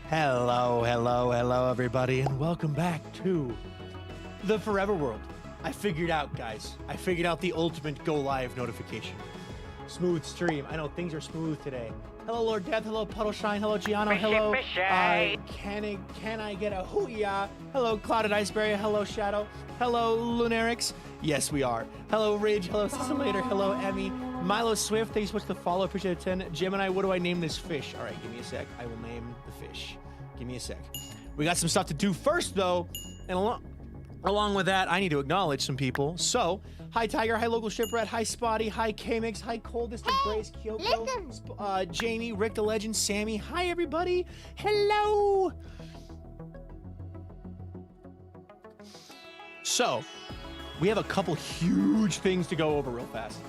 Hello, hello, hello, everybody, and welcome back to the Forever World. I figured out, guys. I figured out the ultimate go live notification. Smooth stream. I know things are smooth today. Hello, Lord Death. Hello, Puddle Shine. Hello, Giano. Hello. Can I get a hoo-ya? Hello, Clouded Iceberry. Hello, Shadow. Hello, Lunarix. Yes, we are. Hello, Ridge. Hello, Simulator. Hello, Emmy. Milo Swift. Thanks so much for the follow. Appreciate it. 10. Gemini, what do I name this fish? All right, give me a sec. I will name the fish. Give me a sec. We got some stuff to do first, though, and along with that, I need to acknowledge some people. So, hi Tiger, hi Local Shipwreck, hi Spotty, hi K-Mix, hi Coldest of Grace, Kyoko, Jamie, Rick the Legend, Sammy, hi everybody, hello! So, we have a couple huge things to go over real fast.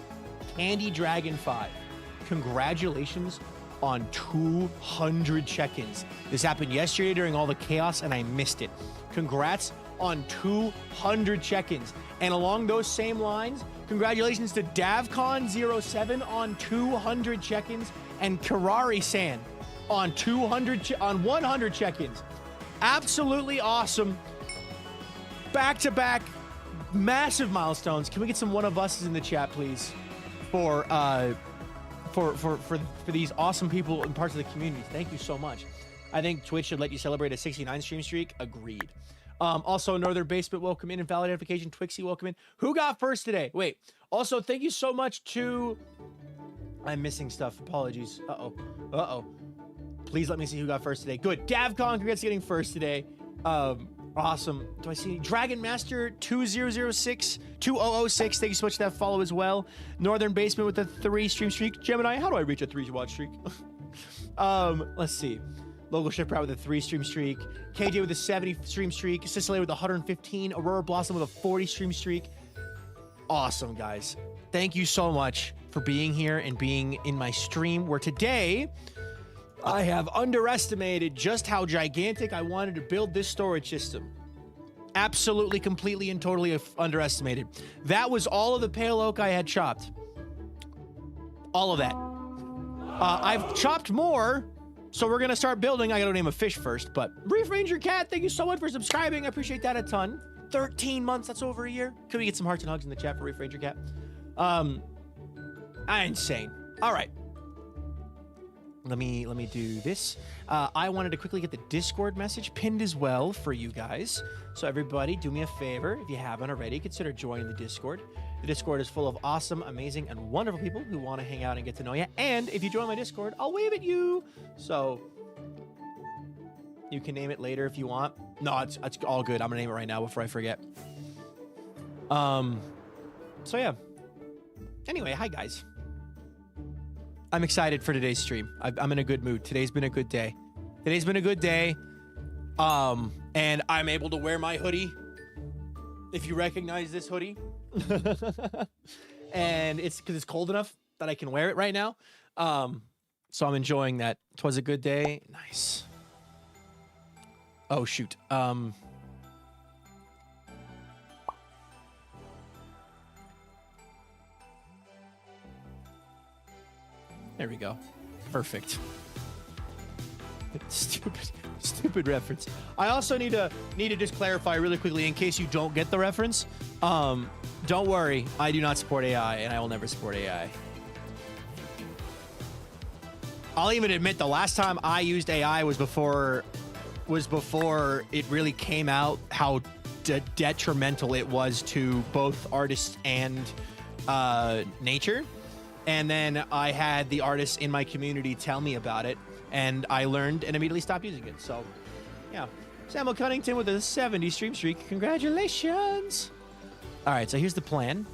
Candy Dragon 5, congratulations on 200 check-ins. This happened yesterday during all the chaos and I missed it. Congrats on 200 check-ins. And along those same lines, congratulations to DavCon07 on 200 check-ins and Karari-san on 100 check-ins. Absolutely awesome. Back-to-back massive milestones. Can we get some one of us in the chat, please? For these awesome people and parts of the community. Thank you so much. I think Twitch should let you celebrate a 69 stream streak. Agreed. Also, Northern Basement, welcome in. Invalid Identification, Twixie, welcome in. Who got first today? Wait. Also, thank you so much to... I'm missing stuff. Apologies. Uh-oh. Uh-oh. Please let me see who got first today. Good. Davcon, congrats getting first today. Awesome. Do I see Dragon Master 2006? Thank you so much for that follow as well. Northern Basement with a 3 stream streak. Gemini, how do I reach a 3 watch streak? Let's see. Local Shipwreck with a 3 stream streak. KJ with a 70 stream streak. Cicely with 115. Aurora Blossom with a 40 stream streak. Awesome, guys. Thank you so much for being here and being in my stream where today I have underestimated just how gigantic I wanted to build this storage system. Absolutely, completely, and totally underestimated. That was all of the pale oak I had chopped. All of that. I've chopped more, so we're going to start building. I got to name a fish first, but Reef Ranger Cat, thank you so much for subscribing. I appreciate that a ton. 13 months, that's over a year. Could we get some hearts and hugs in the chat for Reef Ranger Cat? Insane. All right. Let me do this. I wanted to quickly get the Discord message pinned as well for you guys. So everybody, do me a favor. If you haven't already, consider joining the Discord. The Discord is full of awesome, amazing, and wonderful people who want to hang out and get to know you. And if you join my Discord, I'll wave at you. So you can name it later if you want. No, it's all good. I'm going to name it right now before I forget. So yeah. Anyway, hi guys. I'm excited for today's stream. I'm in a good mood. Today's been a good day. Today's been a good day. And I'm able to wear my hoodie. If you recognize this hoodie. And it's because it's cold enough that I can wear it right now. So I'm enjoying that. 'Twas a good day. Nice. Oh, shoot. There we go. Perfect. Stupid reference. I also need to just clarify really quickly in case you don't get the reference. Don't worry, I do not support AI, and I will never support AI. I'll even admit the last time I used AI was before it really came out how detrimental it was to both artists and nature. And then I had the artists in my community tell me about it, and I learned and immediately stopped using it. So, yeah. Samuel Cunnington with a 70 stream streak. Congratulations. All right, so here's the plan.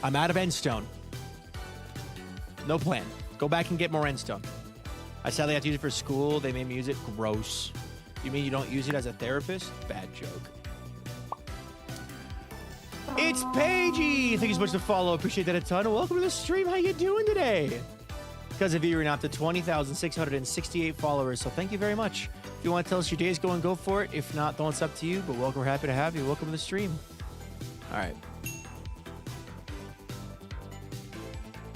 I'm out of endstone. No plan. Go back and get more endstone. I sadly have to use it for school. They made me use it. Gross. You mean you don't use it as a therapist? Bad joke. It's Paigey! Thank you so much for the follow. Appreciate that a ton. Welcome to the stream. How you doing today? Because of you, we're now up to 20,668 followers. So thank you very much. If you want to tell us your day's going, go for it. If not, then it's up to you. But welcome. We're happy to have you. Welcome to the stream. All right.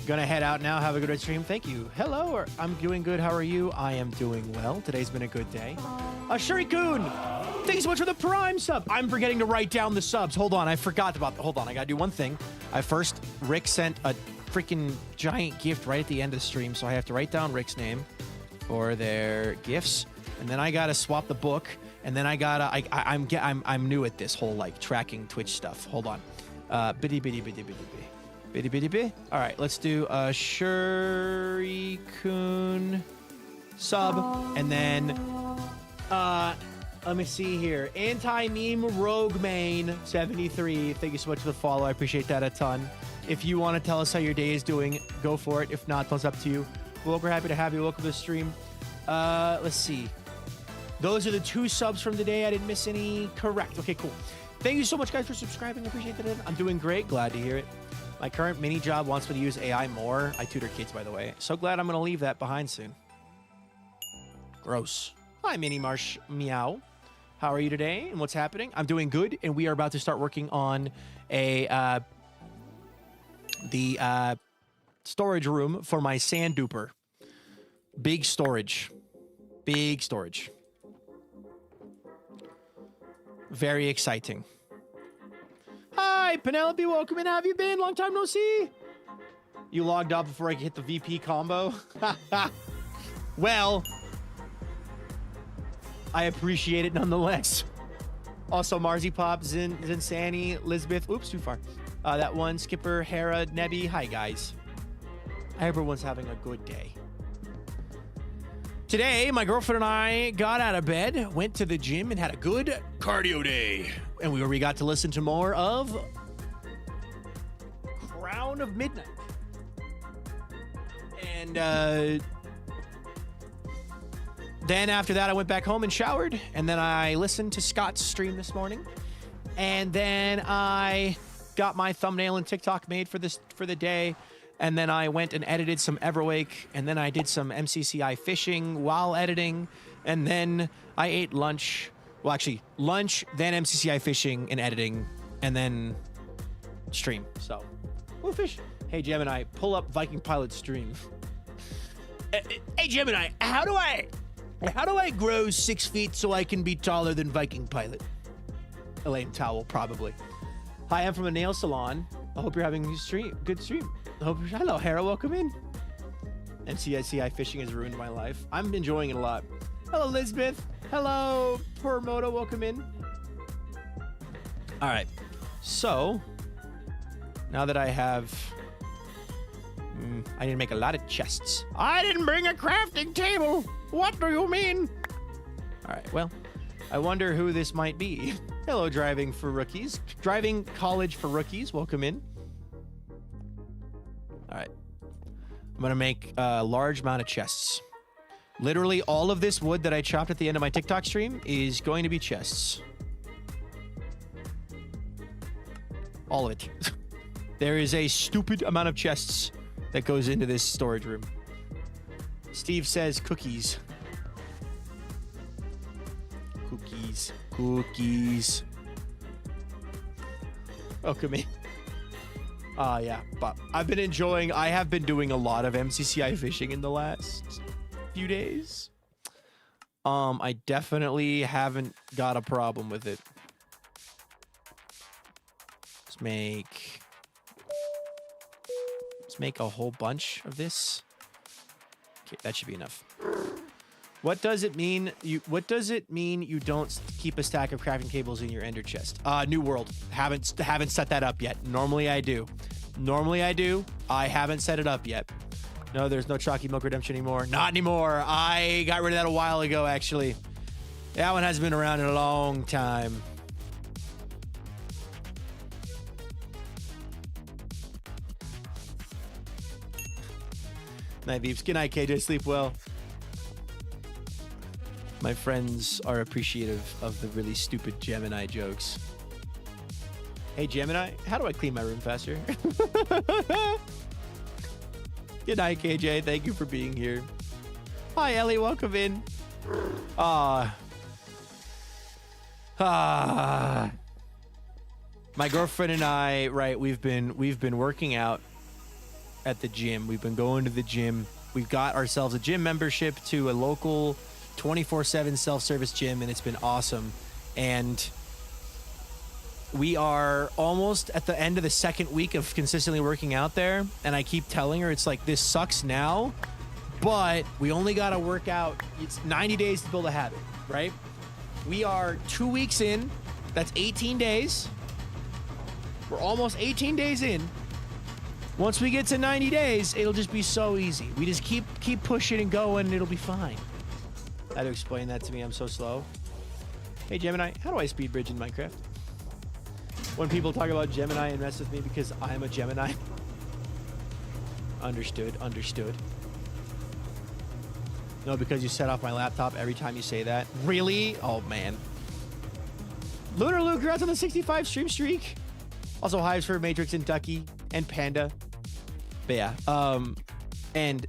Gonna head out now. Have a good stream. Thank you. Hello. I'm doing good. How are you? I am doing well. Today's been a good day. Shuri-kun, thank you so much for the Prime sub. I'm forgetting to write down the subs. Hold on. I forgot about that. Hold on. I gotta do one thing. Rick sent a freaking giant gift right at the end of the stream, so I have to write down Rick's name for their gifts, and then I gotta swap the book, and then I gotta. I'm new at this whole like tracking Twitch stuff. Hold on. Bitty bitty bitty bitty bitty. Bitty bitty bitty. All right, let's do a Shuri-kun sub, and then let me see here. Anti-meme Rogue Main 73. Thank you so much for the follow. I appreciate that a ton. If you want to tell us how your day is doing, go for it. If not, it's up to you. We're happy to have you. Welcome to the stream. Let's see. Those are the 2 subs from today. I didn't miss any. Correct. Okay, cool. Thank you so much, guys, for subscribing. I appreciate that. I'm doing great. Glad to hear it. My current mini job wants me to use AI more. I tutor kids, by the way. So glad I'm going to leave that behind soon. Gross. Hi, Mini Marsh Meow. How are you today, and what's happening? I'm doing good, and we are about to start working on the storage room for my sand duper. Big storage. Big storage. Very exciting. Hi, Penelope. Welcome in. How have you been? Long time no see. You logged off before I could hit the VP combo? Well, I appreciate it nonetheless. Also, Marzipop, Zinsani, Elizabeth. Oops, too far. That one, Skipper, Hera, Nebby. Hi, guys. I hope everyone's having a good day. Today, my girlfriend and I got out of bed, went to the gym, and had a good cardio day. And we got to listen to more of Crown of Midnight. And then after that, I went back home and showered. And then I listened to Scott's stream this morning. And then I got my thumbnail and TikTok made for the day. And then I went and edited some Everwake. And then I did some MCCI fishing while editing. And then I ate lunch. Well, actually, lunch, then MCCI fishing and editing, and then stream. So, we'll fish. Hey, Gemini, pull up VikingPilot stream. Hey, Gemini, how do I grow 6 feet so I can be taller than VikingPilot? Elaine Towel, probably. Hi, I'm from a nail salon. I hope you're having a good stream. Hello, Hera, welcome in. MCCI fishing has ruined my life. I'm enjoying it a lot. Hello, Elizabeth. Hello, Permoto, welcome in. All right, so now that I have, I need to make a lot of chests. I didn't bring a crafting table. What do you mean? All right, well, I wonder who this might be. Hello, Driving for Rookies. Driving College for Rookies, welcome in. All right, I'm gonna make a large amount of chests. Literally all of this wood that I chopped at the end of my TikTok stream is going to be chests. All of it. There is a stupid amount of chests that goes into this storage room. Steve says cookies. Cookies. Cookies. Welcome in. Yeah, but I have been doing a lot of MCCI fishing in the last few days. I definitely haven't got a problem with it. Let's make a whole bunch of this. Okay, that should be enough. What does it mean you don't keep a stack of crafting tables in your ender chest? New world. Haven't set that up yet. Normally I do. I haven't set it up yet. No, there's no Chalky Milk Redemption anymore. Not anymore. I got rid of that a while ago, actually. That one hasn't been around in a long time. Night, Beeps. Good night, KJ. Sleep well. My friends are appreciative of the really stupid Gemini jokes. Hey, Gemini, how do I clean my room faster? Good night, KJ. Thank you for being here. Hi, Ellie. Welcome in. My girlfriend and I, right, we've been working out at the gym. We've been going to the gym. We've got ourselves a gym membership to a local 24/7 self-service gym, and it's been awesome. And we are almost at the end of the second week of consistently working out there, and I keep telling her, it's like, this sucks now, but we only got to work out. It's 90 days to build a habit, right? We are 2 weeks in. That's 18 days. We're almost 18 days in. Once we get to 90 days, it'll just be so easy. We just keep pushing and going, and it'll be fine. How to explain that to me? I'm so slow. Hey, Gemini, how do I speed bridge in Minecraft? When people talk about Gemini and mess with me because I'm a Gemini. Understood. No, because you set off my laptop every time you say that. Really? Oh, man. Lunar Luke, congrats on the 65 stream streak. Also, hives for Matrix and Ducky and Panda. But yeah, and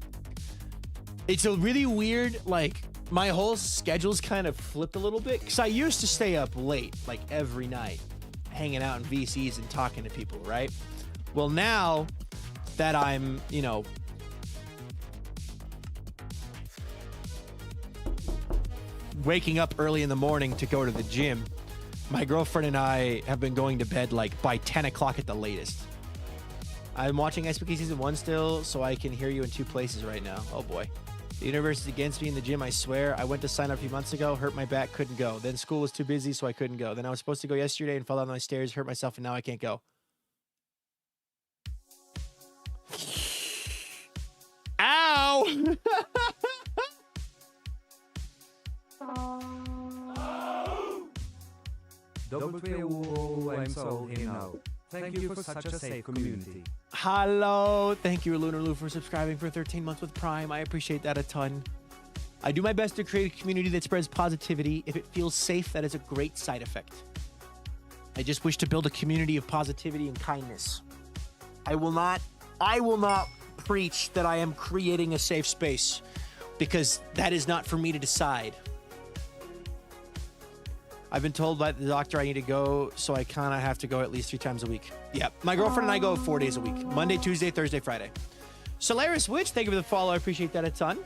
it's a really weird, like, my whole schedule's kind of flipped a little bit, because I used to stay up late, like, every night, hanging out in VCs and talking to people, right? Well, now that I'm, you know, waking up early in the morning to go to the gym, my girlfriend and I have been going to bed like by 10 o'clock at the latest. I'm watching SPK Season 1 still, so I can hear you in 2 places right now. Oh boy. The universe is against me in the gym, I swear. I went to sign up a few months ago, hurt my back, couldn't go. Then school was too busy, so I couldn't go. Then I was supposed to go yesterday and fell down my stairs, hurt myself, and now I can't go. Ow! I'm so here now. Thank you for such a safe community. Hello. Thank you, Lunar Lou, for subscribing for 13 months with Prime. I appreciate that a ton. I do my best to create a community that spreads positivity. If it feels safe, that is a great side effect. I just wish to build a community of positivity and kindness. I will not preach that I am creating a safe space, because that is not for me to decide. I've been told by the doctor I need to go, so I kind of have to go at least 3 times a week. Yeah, my girlfriend and I go 4 days a week. Monday, Tuesday, Thursday, Friday. Solaris Witch, thank you for the follow. I appreciate that a ton.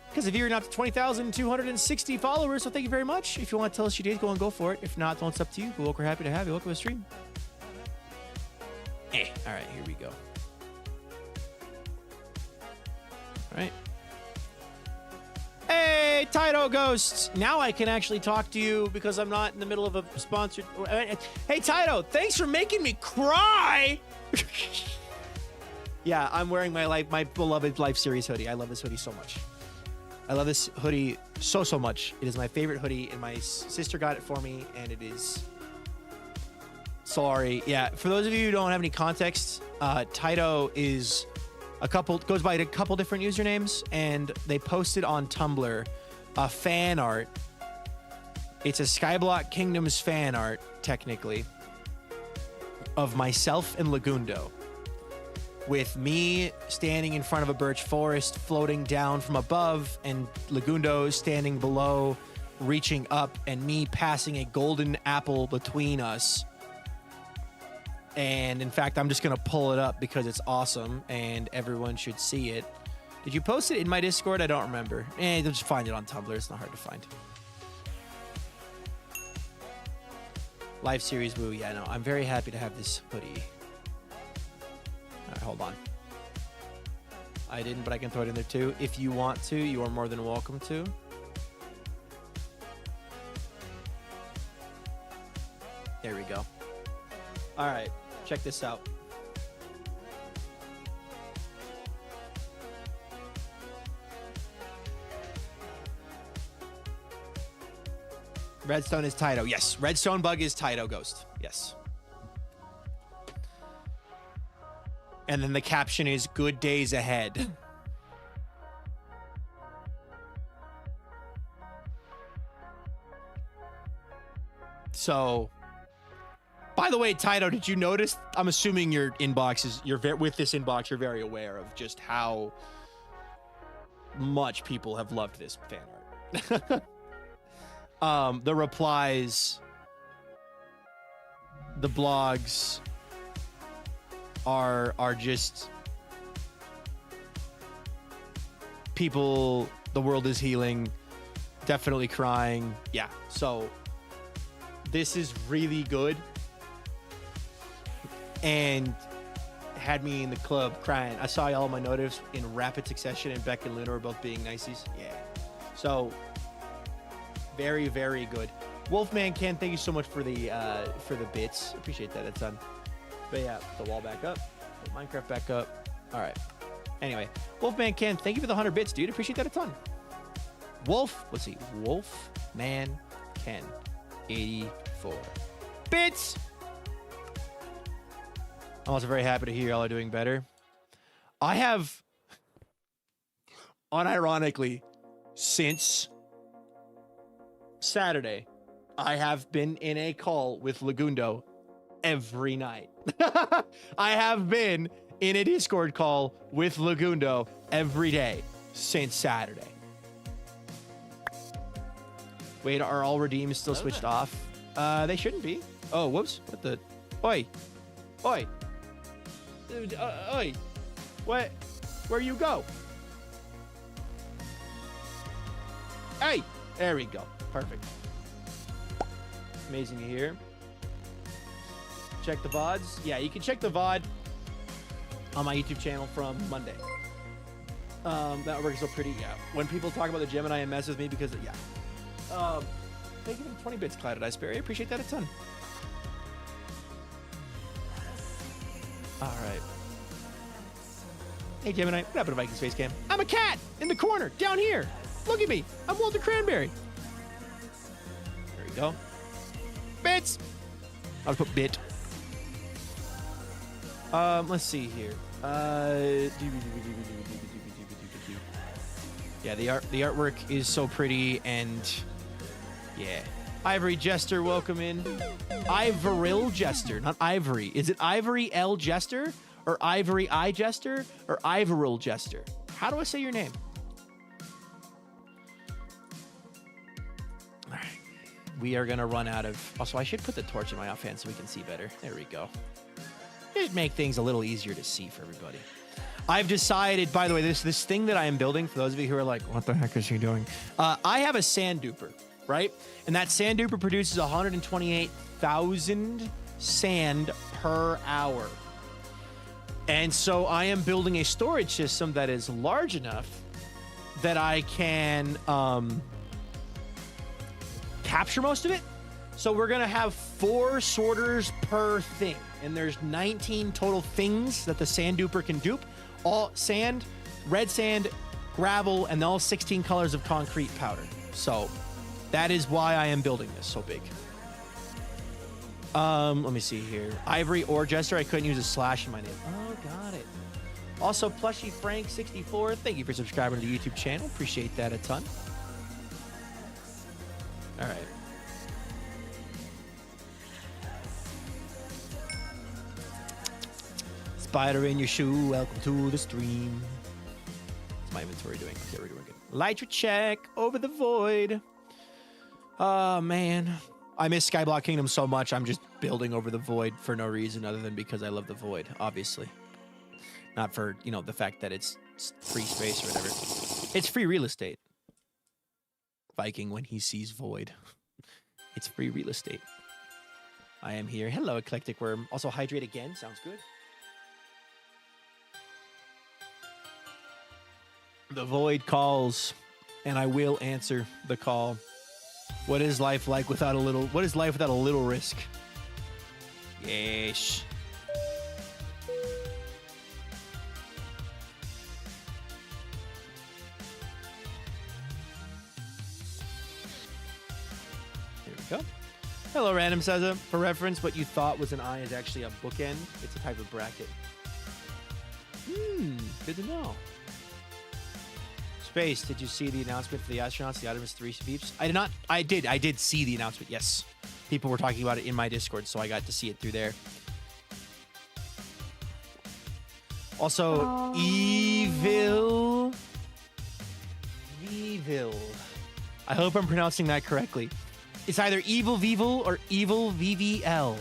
Because if you're not to 20,260 followers, so thank you very much. If you want to tell us your days, go happy to have you. If not, it's up to you. We're happy to have you. Welcome to the stream. All right, here we go. All right. Hey, Taito Ghosts. Now I can actually talk to you because I'm not in the middle of a sponsored... Hey, Taito, thanks for making me cry. Yeah, I'm wearing my beloved Life Series hoodie. I love this hoodie so much. I love this hoodie so much. It is my favorite hoodie, and my sister got it for me, and it is... Sorry. Yeah, for those of you who don't have any context, Taito is... goes by a couple different usernames, and they posted on Tumblr a fan art. It's a Skyblock Kingdoms fan art, technically, of myself and Lagundo, with me standing in front of a birch forest floating down from above, and Lagundo standing below reaching up, and me passing a golden apple between us. And in fact, I'm just going to pull it up because it's awesome and everyone should see it. Did you post it in my Discord? I don't remember. Just find it on Tumblr. It's not hard to find. Live Series Woo. Yeah, no, I'm very happy to have this hoodie. All right, hold on. I didn't, but I can throw it in there too. If you want to, you are more than welcome to. There we go. All right, check this out. Redstone is Taito. Yes, Redstone Bug is Taito Ghost. Yes. And then the caption is "Good days ahead." So, by the way, Taito, did you notice? I'm assuming your inbox is with this inbox. You're very aware of just how much people have loved this fan art. The replies, the blogs are just people, the world is healing, definitely crying. Yeah, so this is really good. And had me in the club crying. I saw all my notives in rapid succession, and Beck and Luna were both being niceys. Yeah. So very, very good. Wolfman Ken, thank you so much for the bits. Appreciate that a ton. But yeah, the wall back up. The Minecraft back up. All right. Anyway, Wolfman Ken, thank you for the 100 bits, dude. Appreciate that a ton. Let's see. Wolfman Ken, 84 bits. I'm also very happy to hear y'all are doing better. I have, unironically, since Saturday, I have been in a call with Lagundo every night. I have been in a Discord call with Lagundo every day since Saturday. Wait, are all redeems still switched off? They shouldn't be. Oh, whoops. What the? Oi. Oi. Dude, oi. What? Where you go? Hey. There we go. Perfect. Amazing to hear. Check the VODs. Yeah, you can check the VOD on my YouTube channel from Monday. That works so pretty. Yeah. When people talk about the Gemini and mess with me because, yeah. Thank you for the 20 bits, Clouded Iceberry. I appreciate that a ton. All right. Hey, Gemini. What happened to Viking Space Cam? I'm a cat in the corner down here. Look at me. I'm Walter Cranberry. There we go. Bits. I'll put bit. Let's see here. Yeah, the artwork is so pretty, and yeah. Ivory Jester, welcome in. Ivoril Jester, not Ivory. Is it Ivory L Jester or Ivory I Jester or Ivoril Jester? How do I say your name? All right. We are gonna run out of. Also, I should put the torch in my offhand so we can see better. There we go. Just make things a little easier to see for everybody. I've decided, by the way, this thing that I am building, for those of you who are like, what the heck is he doing? I have a sand duper, right? And that sand duper produces 128,000 sand per hour. And so I am building a storage system that is large enough that I can capture most of it. So we're going to have 4 sorters per thing. And there's 19 total things that the sand duper can dupe. All sand, red sand, gravel, and all 16 colors of concrete powder. So that is why I am building this so big. Let me see here. Ivory or Jester. I couldn't use a slash in my name. Oh, got it. Also, Plushy Frank 64. Thank you for subscribing to the YouTube channel. Appreciate that a ton. All right. Spider in your shoe, welcome to the stream. What's my inventory doing? Okay, we're doing good. Lytra check over the void. Oh, man. I miss Skyblock Kingdom so much, I'm just building over the void for no reason other than because I love the void, obviously. Not for, you know, the fact that it's free space or whatever. It's free real estate. Viking when he sees void. It's free real estate. I am here. Hello, Eclectic Worm. Also, hydrate again. Sounds good. The void calls, and I will answer the call. What is life like without a little? What is life without a little risk? Yeesh. Here we go. Hello, Random Saza. For reference, what you thought was an eye is actually a bookend. It's a type of bracket. Good to know. Space, did you see the announcement for the astronauts, the Artemis 3 beeps? I did not. I did see the announcement, yes. People were talking about it in my Discord, so I got to see it through there. Also, Evil. I hope I'm pronouncing that correctly. It's either Evil Vivil or Evil VVL.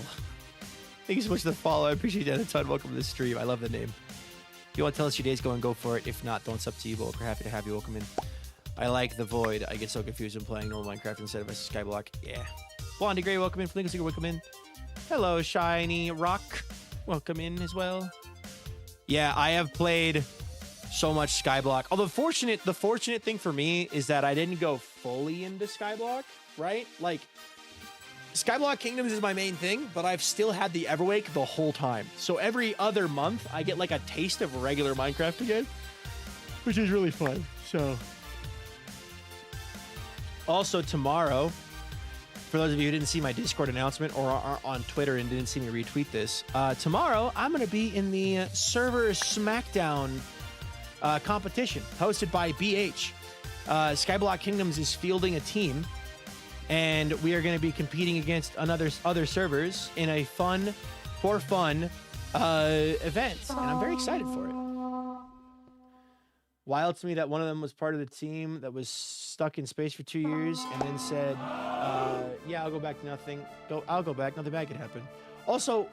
Thank you so much for the follow. I appreciate that a ton. Welcome to the stream. I love the name. you want to tell us your day's going, go for it. If not, don't. It's up to you, but we're happy to have you. Welcome in. I like the void. I get so confused when playing normal Minecraft instead of a Skyblock. Yeah. Blondie Gray, welcome in. Flinker Seeker, welcome in. Hello, Shiny Rock. Welcome in as well. Yeah, I have played so much Skyblock. Although the fortunate thing for me is that I didn't go fully into Skyblock, right? Like, Skyblock Kingdoms is my main thing, but I've still had the Everwake the whole time. So every other month, I get like a taste of regular Minecraft again, which is really fun. So, also tomorrow, for those of you who didn't see my Discord announcement or are on Twitter and didn't see me retweet this, tomorrow I'm going to be in the server SmackDown competition hosted by BH. Skyblock Kingdoms is fielding a team, and we are going to be competing against other servers in a fun event, and I'm very excited for it. Wild to me that one of them was part of the team that was stuck in space for 2 years and then said, yeah, I'll go back to nothing. I'll go back. Nothing bad could happen. Also,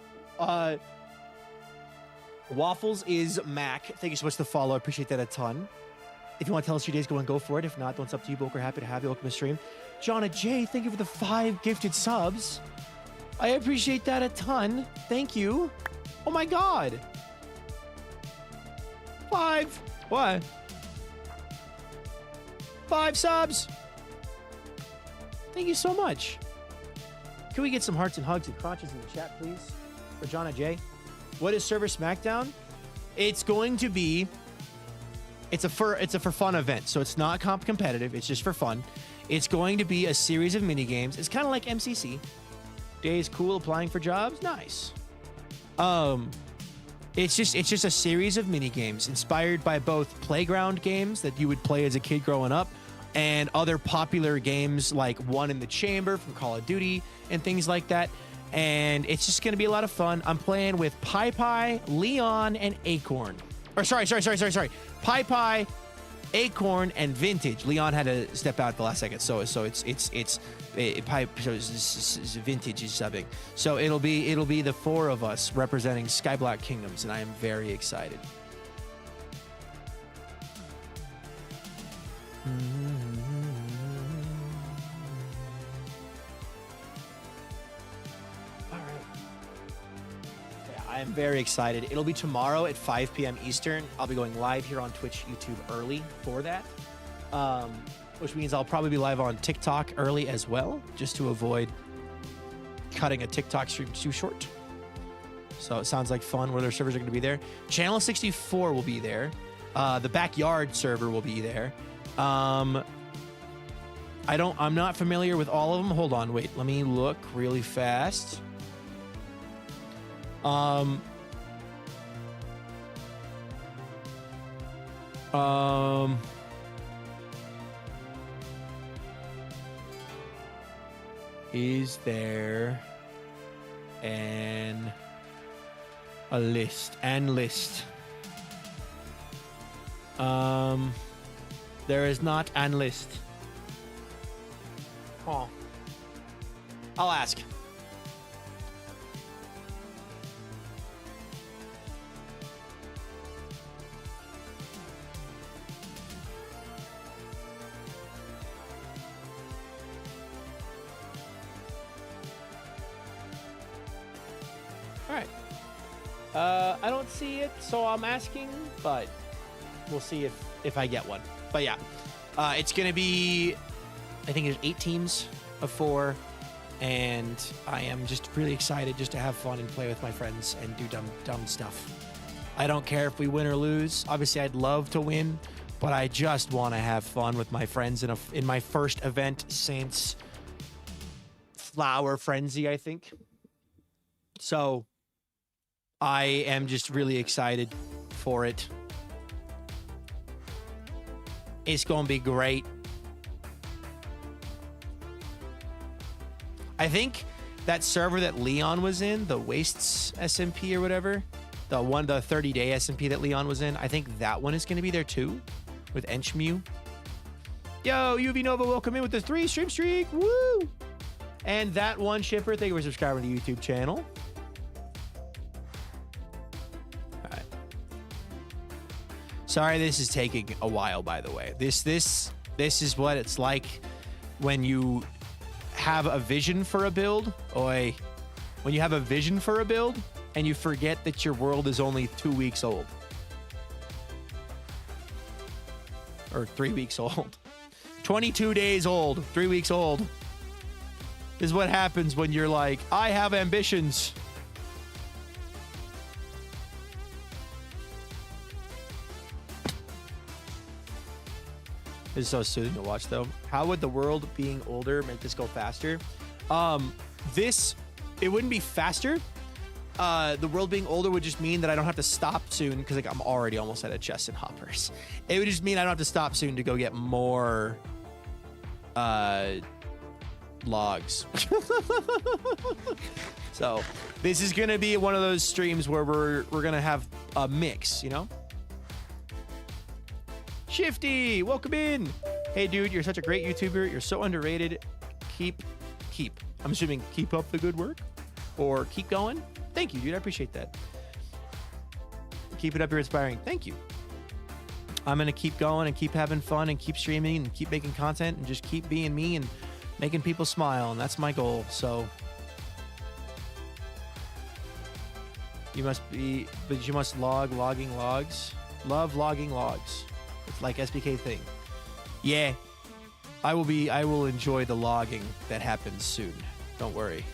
Waffles is Mac. Thank you so much for the follow. I appreciate that a ton. If you want to tell us your day's going, go for it. If not, don't. It's up to you, but we're happy to have you. Welcome to the stream. Jonna J, thank you for the 5 gifted subs. I appreciate that a ton. Thank you. Oh my God. 5. What? 5 subs. Thank you so much. Can we get some hearts and hugs and crotches in the chat, please? For Jonna J. What is Server SmackDown? It's going to be... It's a for fun event, so it's not competitive. It's just for fun. It's going to be a series of mini games. It's kind of like MCC. Days cool, applying for jobs, nice. It's just a series of mini games inspired by both playground games that you would play as a kid growing up, and other popular games like One in the Chamber from Call of Duty and things like that. And it's just going to be a lot of fun. I'm playing with Pie, Leon, and Acorn. Or sorry. Pie, Acorn, and Vintage. Leon had to step out at the last second, so Vintage is subbing. So it'll be the 4 of us representing Skyblock Kingdoms, and I am very excited. I am very excited. It'll be tomorrow at 5 p.m. Eastern. I'll be going live here on Twitch, YouTube early for that, which means I'll probably be live on TikTok early as well, just to avoid cutting a TikTok stream too short. So it sounds like fun where their servers are going to be there. Channel 64 will be there. The backyard server will be there. I'm not familiar with all of them. Hold on, wait. Let me look really fast. Is there a list? There is not an list. Oh, I'll ask. I don't see it, so I'm asking, but we'll see if I get one. But yeah, it's going to be, I think there's 8 teams of 4, and I am just really excited just to have fun and play with my friends and do dumb stuff. I don't care if we win or lose. Obviously, I'd love to win, but I just want to have fun with my friends in my first event since Flower Frenzy, I think. So I am just really excited for it. It's going to be great. I think that server that Leon was in, the Wastes SMP or whatever, the 30-day SMP that Leon was in, I think that one is going to be there too, with Enchmew. Yo, UV Nova, welcome in with the 3 stream streak. Woo! And that one shipper, thank you for subscribing to the YouTube channel. Sorry, this is taking a while, by the way. This is what it's like when you have a vision for a build. When you have a vision for a build and you forget that your world is only 2 weeks old. Or 3 weeks old. 22 days old. 3 weeks old. This is what happens when you're like, I have ambitions. This is so soothing to watch, though. How would the world being older make this go faster? It wouldn't be faster. The world being older would just mean that I don't have to stop soon because like I'm already almost out of chests and hoppers. It would just mean I don't have to stop soon to go get more logs. So this is gonna be one of those streams where we're gonna have a mix, you know? Shifty, welcome in. Hey, dude, you're such a great YouTuber. You're so underrated. Keep. I'm assuming keep up the good work or keep going. Thank you, dude. I appreciate that. Keep it up. You're inspiring. Thank you. I'm going to keep going and keep having fun and keep streaming and keep making content and just keep being me and making people smile. And that's my goal. So you must logging logs. Love logging logs. It's like SBK thing. Yeah, I will enjoy the logging that happens soon. Don't worry.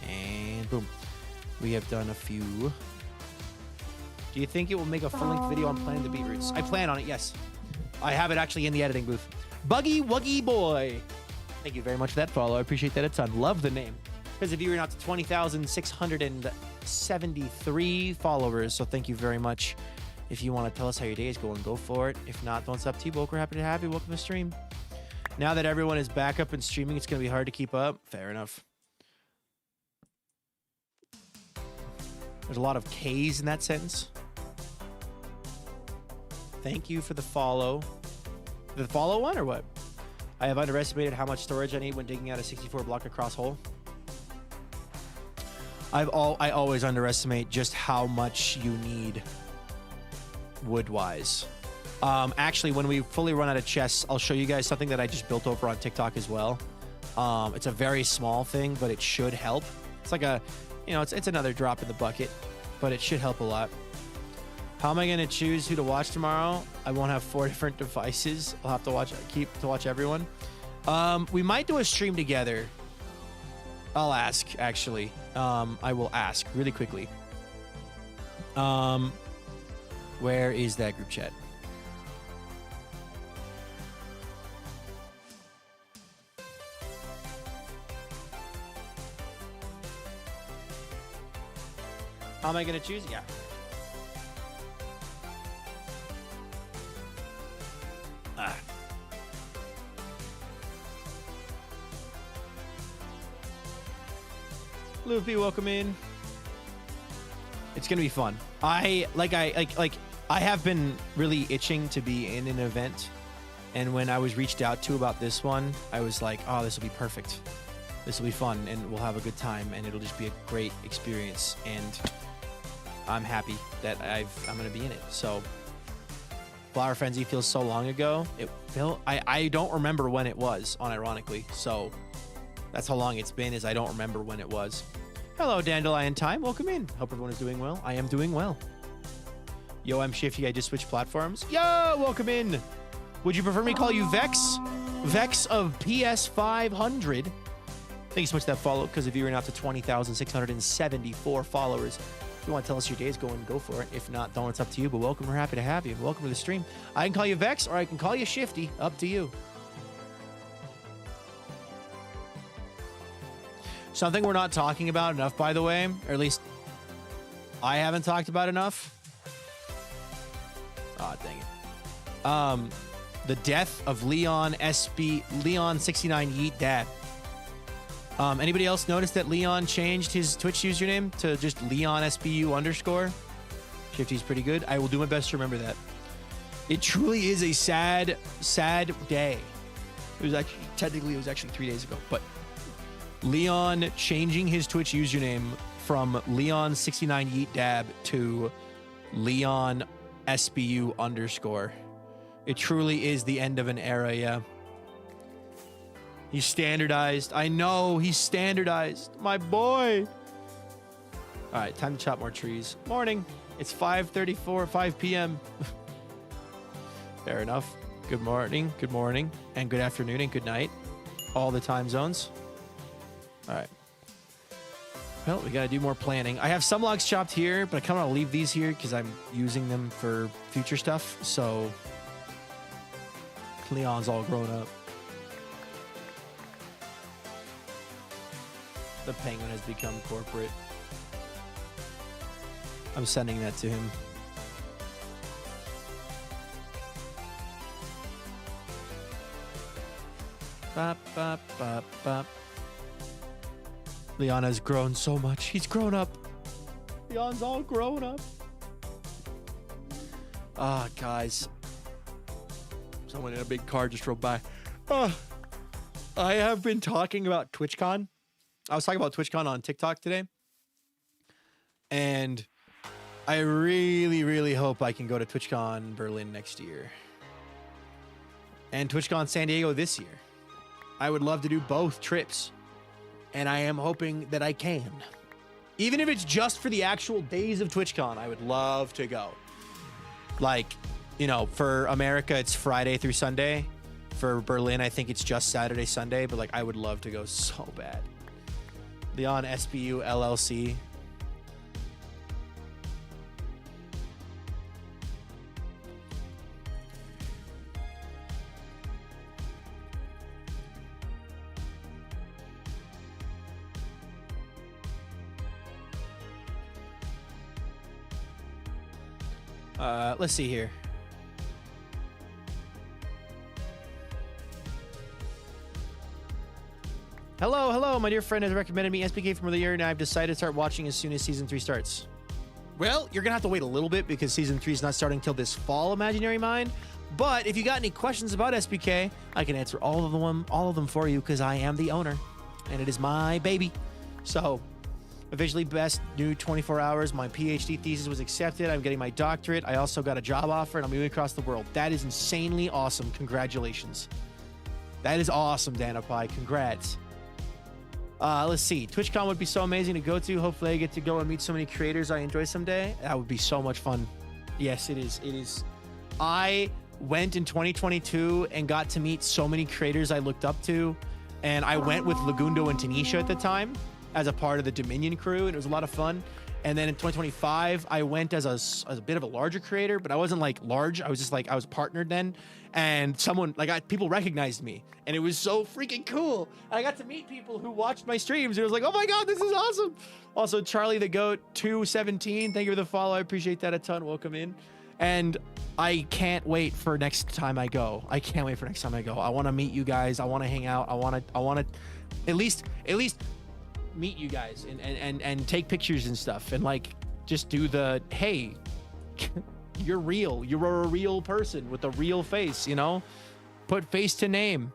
And boom. We have done a few. Do you think it will make a full-length video on planning the beetroots? I plan on it, yes. I have it actually in the editing booth. Buggy Wuggy Boy. Thank you very much for that follow. I appreciate that a ton. Love the name. Because if you were not to 20,673 followers, so thank you very much. If you want to tell us how your day is going, go for it. If not, then it's up to you. We're happy to have you. Welcome to the stream. Now that everyone is back up and streaming, it's going to be hard to keep up. Fair enough. There's a lot of K's in that sentence. Thank you for the follow. The follow one or what? I have underestimated how much storage I need when digging out a 64 block across hole. I always underestimate just how much you need wood-wise. Actually, when we fully run out of chests, I'll show you guys something that I just built over on TikTok as well. It's a very small thing, but it should help. It's like a, you know, it's another drop in the bucket, but it should help a lot. How am I going to choose who to watch tomorrow? I won't have 4 different devices. I'll have to watch everyone. We might do a stream together. I'll ask, actually. I will ask really quickly. Where is that group chat? How am I going to choose? Yeah. Luffy, welcome in. It's gonna be fun. I have been really itching to be in an event, and when I was reached out to about this one, I was like, oh, this will be perfect. This will be fun, and we'll have a good time, and it'll just be a great experience. And I'm happy that I'm gonna be in it. So, Flower Frenzy feels so long ago. I don't remember when it was, unironically. So that's how long it's been. Is I don't remember when it was. Hello, Dandelion Time. Welcome in. Hope everyone is doing well. I am doing well. Yo, I'm Shifty. I just switched platforms. Yo, welcome in. Would you prefer me call you Vex? Vex of PS500. Thank you so much for that follow, because if you're not to 20,674 followers, if you want to tell us your day's going, go for it. If not, don't. It's up to you. But welcome. We're happy to have you. Welcome to the stream. I can call you Vex, or I can call you Shifty. Up to you. Something we're not talking about enough, by the way, or at least I haven't talked about enough. Oh, dang it. The death of Leon 69 Yeet Dad. Anybody else notice that Leon changed his Twitch username to just Leon SBU_? Shifty's pretty good. I will do my best to remember that. It truly is a sad, sad day. It was actually 3 days ago, but Leon changing his Twitch username from Leon69 Yeet Dab to Leon SBU _ It truly is the end of an era, yeah. He's standardized. I know, he's standardized. My boy. All right, time to chop more trees. Morning. It's 5:34, 5 p.m. Fair enough. Good morning, and good afternoon, and good night. All the time zones. All right. Well, we got to do more planning. I have some logs chopped here, but I kind of want to leave these here because I'm using them for future stuff. So Leon's all grown up. The penguin has become corporate. I'm sending that to him. Bop, bop, bop, bop. Leon has grown so much. He's grown up. Leon's all grown up. Ah, guys. Someone in a big car just drove by. I have been talking about TwitchCon. I was talking about TwitchCon on TikTok today. And I really, really hope I can go to TwitchCon Berlin next year. And TwitchCon San Diego this year. I would love to do both trips. And I am hoping that I can. Even if it's just for the actual days of TwitchCon, I would love to go. Like, you know, for America, it's Friday through Sunday. For Berlin, I think it's just Saturday, Sunday. But, like, I would love to go so bad. Leon SBU LLC. Let's see here. Hello. My dear friend has recommended me SPK from the year, and I've decided to start watching as soon as Season 3 starts. Well, you're going to have to wait a little bit because Season 3 is not starting till this fall, Imaginary Mind. But if you got any questions about SPK, I can answer all of them for you because I am the owner, and it is my baby. So, officially best new 24 hours. My PhD thesis was accepted. I'm getting my doctorate. I also got a job offer, and I'm moving across the world. That is insanely awesome. Congratulations. That is awesome, Danapai. Congrats. Let's see. TwitchCon would be so amazing to go to. Hopefully I get to go and meet so many creators I enjoy someday. That would be so much fun. Yes, it is. It is. I went in 2022 and got to meet so many creators I looked up to. And I went with Lagundo and Tanisha at the time as a part of the Dominion crew, and it was a lot of fun. And then in 2025, I went as a bit of a larger creator, but I wasn't like large. I was just like, I was partnered then. And someone, like, people recognized me, and it was so freaking cool. I got to meet people who watched my streams. It was like, oh my God, this is awesome. Also, Charlie the Goat 217, thank you for the follow. I appreciate that a ton. Welcome in. And I can't wait for next time I go. I can't wait for next time I go. I want to meet you guys. I want to hang out. I want to at least meet you guys and take pictures and stuff, and like just do the, hey, you're real. You're a real person with a real face, you know? Put face to name.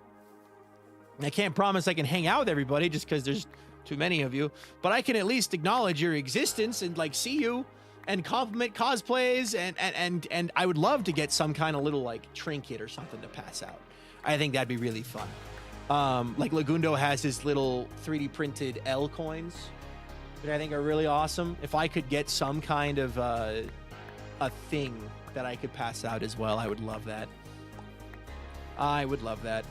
I can't promise I can hang out with everybody just because there's too many of you, but I can at least acknowledge your existence and like see you and compliment cosplays, and I would love to get some kind of little like trinket or something to pass out. I think that'd be really fun. Like Lagundo has his little 3D printed L coins, which I think are really awesome. If I could get some kind of a thing that I could pass out as well, I would love that. I would love that.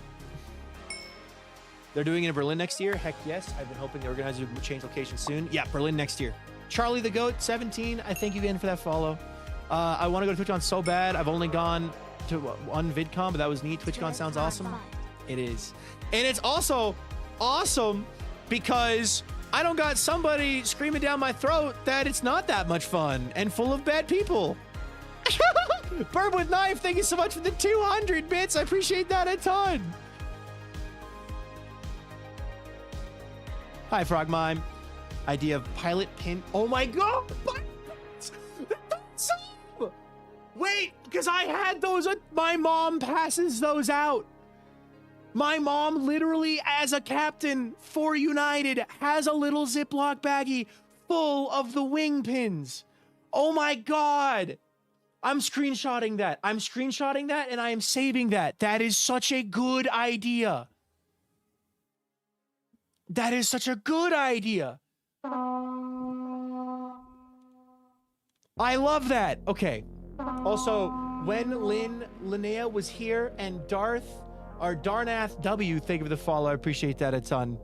They're doing it in Berlin next year? Heck yes. I've been hoping the organizer would change location soon. Yeah, Berlin next year. Charlie the Goat 17, I thank you again for that follow. I want to go to TwitchCon so bad. I've only gone to one VidCon, but that was neat. TwitchCon sounds awesome. It is. And it's also awesome because I don't got somebody screaming down my throat that it's not that much fun and full of bad people. Bird with Knife, thank you so much for the 200 bits. I appreciate that a ton. Hi, Frog Mime. Idea of pilot pin. Oh my God. Wait, because I had those. My mom passes those out. My mom literally, as a captain for United, has a little Ziploc baggie full of the wing pins. Oh my God. I'm screenshotting that. I'm screenshotting that and I am saving that. That is such a good idea. That is such a good idea. I love that. Okay. Also, when Linnea was here and Darnath W, thank you for the follow. I appreciate that a ton.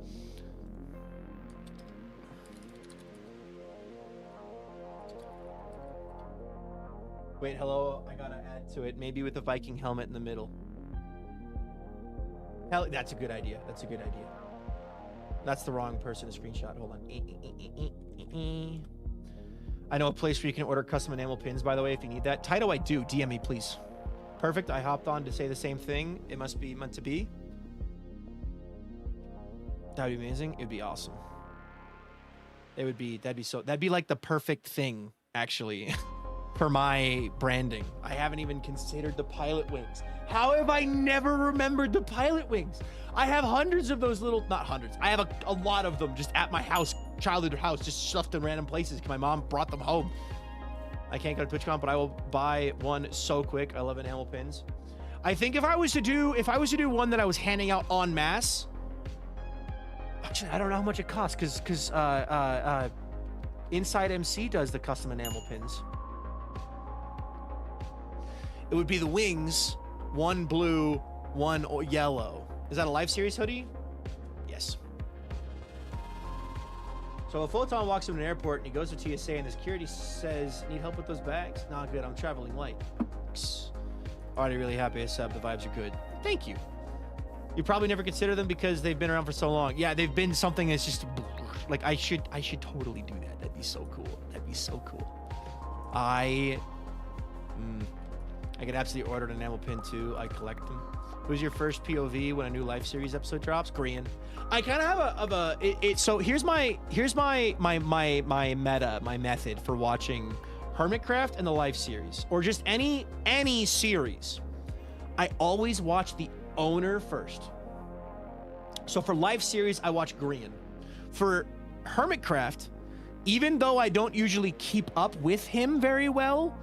Wait, hello. I gotta add to it. Maybe with a Viking helmet in the middle. Hell, that's a good idea. That's a good idea. That's the wrong person to screenshot. Hold on. I know a place where you can order custom enamel pins, by the way, if you need that. Taito, I do. DM me, please. Perfect. I hopped on to say the same thing. It must be meant to be. That'd be amazing. It'd be awesome. That'd be like the perfect thing, actually, for my branding. I haven't even considered the pilot wings. How have I never remembered the pilot wings? I have hundreds of those little, not hundreds. I have a lot of them just at my house, childhood house, just stuffed in random places because my mom brought them home. I can't go to TwitchCon, but I will buy one so quick. I love enamel pins. I think if I was to do one that I was handing out en masse, actually, I don't know how much it costs because Inside MC does the custom enamel pins. It would be the wings, one blue, one yellow. Is that a live series hoodie? Yes. So a Photon walks into an airport and he goes to TSA and the security says, need help with those bags? Not good, I'm traveling light. Already really happy I subbed, the vibes are good. Thank you. You probably never consider them because they've been around for so long. Yeah, they've been something that's just like, I should totally do that. That'd be so cool. That'd be so cool. I could absolutely order an enamel pin too. I collect them. Who's your first POV when a new live series episode drops? Grian. I kind of have so here's my method for watching Hermitcraft and the live series, or just any series. I always watch the owner first. So for live series, I watch Grian. For Hermitcraft, even though I don't usually keep up with him very well,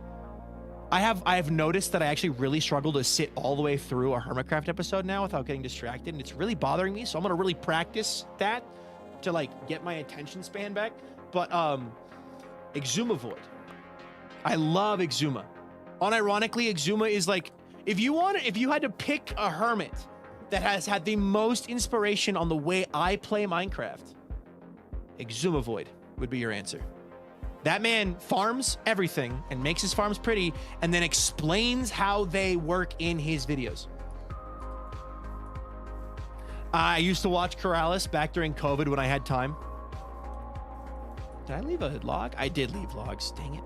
I have noticed that I actually really struggle to sit all the way through a Hermitcraft episode now without getting distracted, and it's really bothering me. So I'm gonna really practice that to like get my attention span back. But Exuma Void, I love Exuma. Unironically, Exuma is like, if you had to pick a hermit that has had the most inspiration on the way I play Minecraft, Exuma Void would be your answer. That man farms everything and makes his farms pretty and then explains how they work in his videos. I used to watch Corrales back during COVID when I had time. Did I leave a log? I did leave logs. Dang it.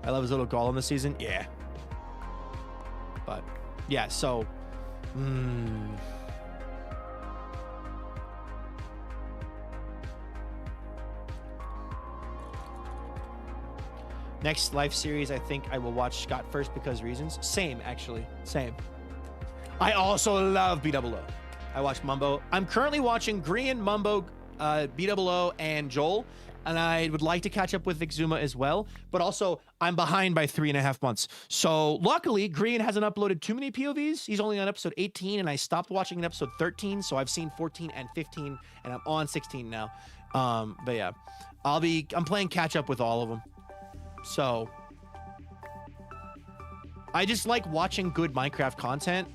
I love his little Golem this season. Yeah. But yeah, so next live series, I think I will watch Scott first because reasons. Same, actually. Same. I also love BOO. I watch Mumbo. I'm currently watching Grian, Mumbo, BOO, and Joel. And I would like to catch up with Exuma as well. But also, I'm behind by 3.5 months. So luckily, Grian hasn't uploaded too many POVs. He's only on episode 18, and I stopped watching in episode 13. So I've seen 14 and 15, and I'm on 16 now. But yeah, I'm playing catch up with all of them. So I just like watching good Minecraft content,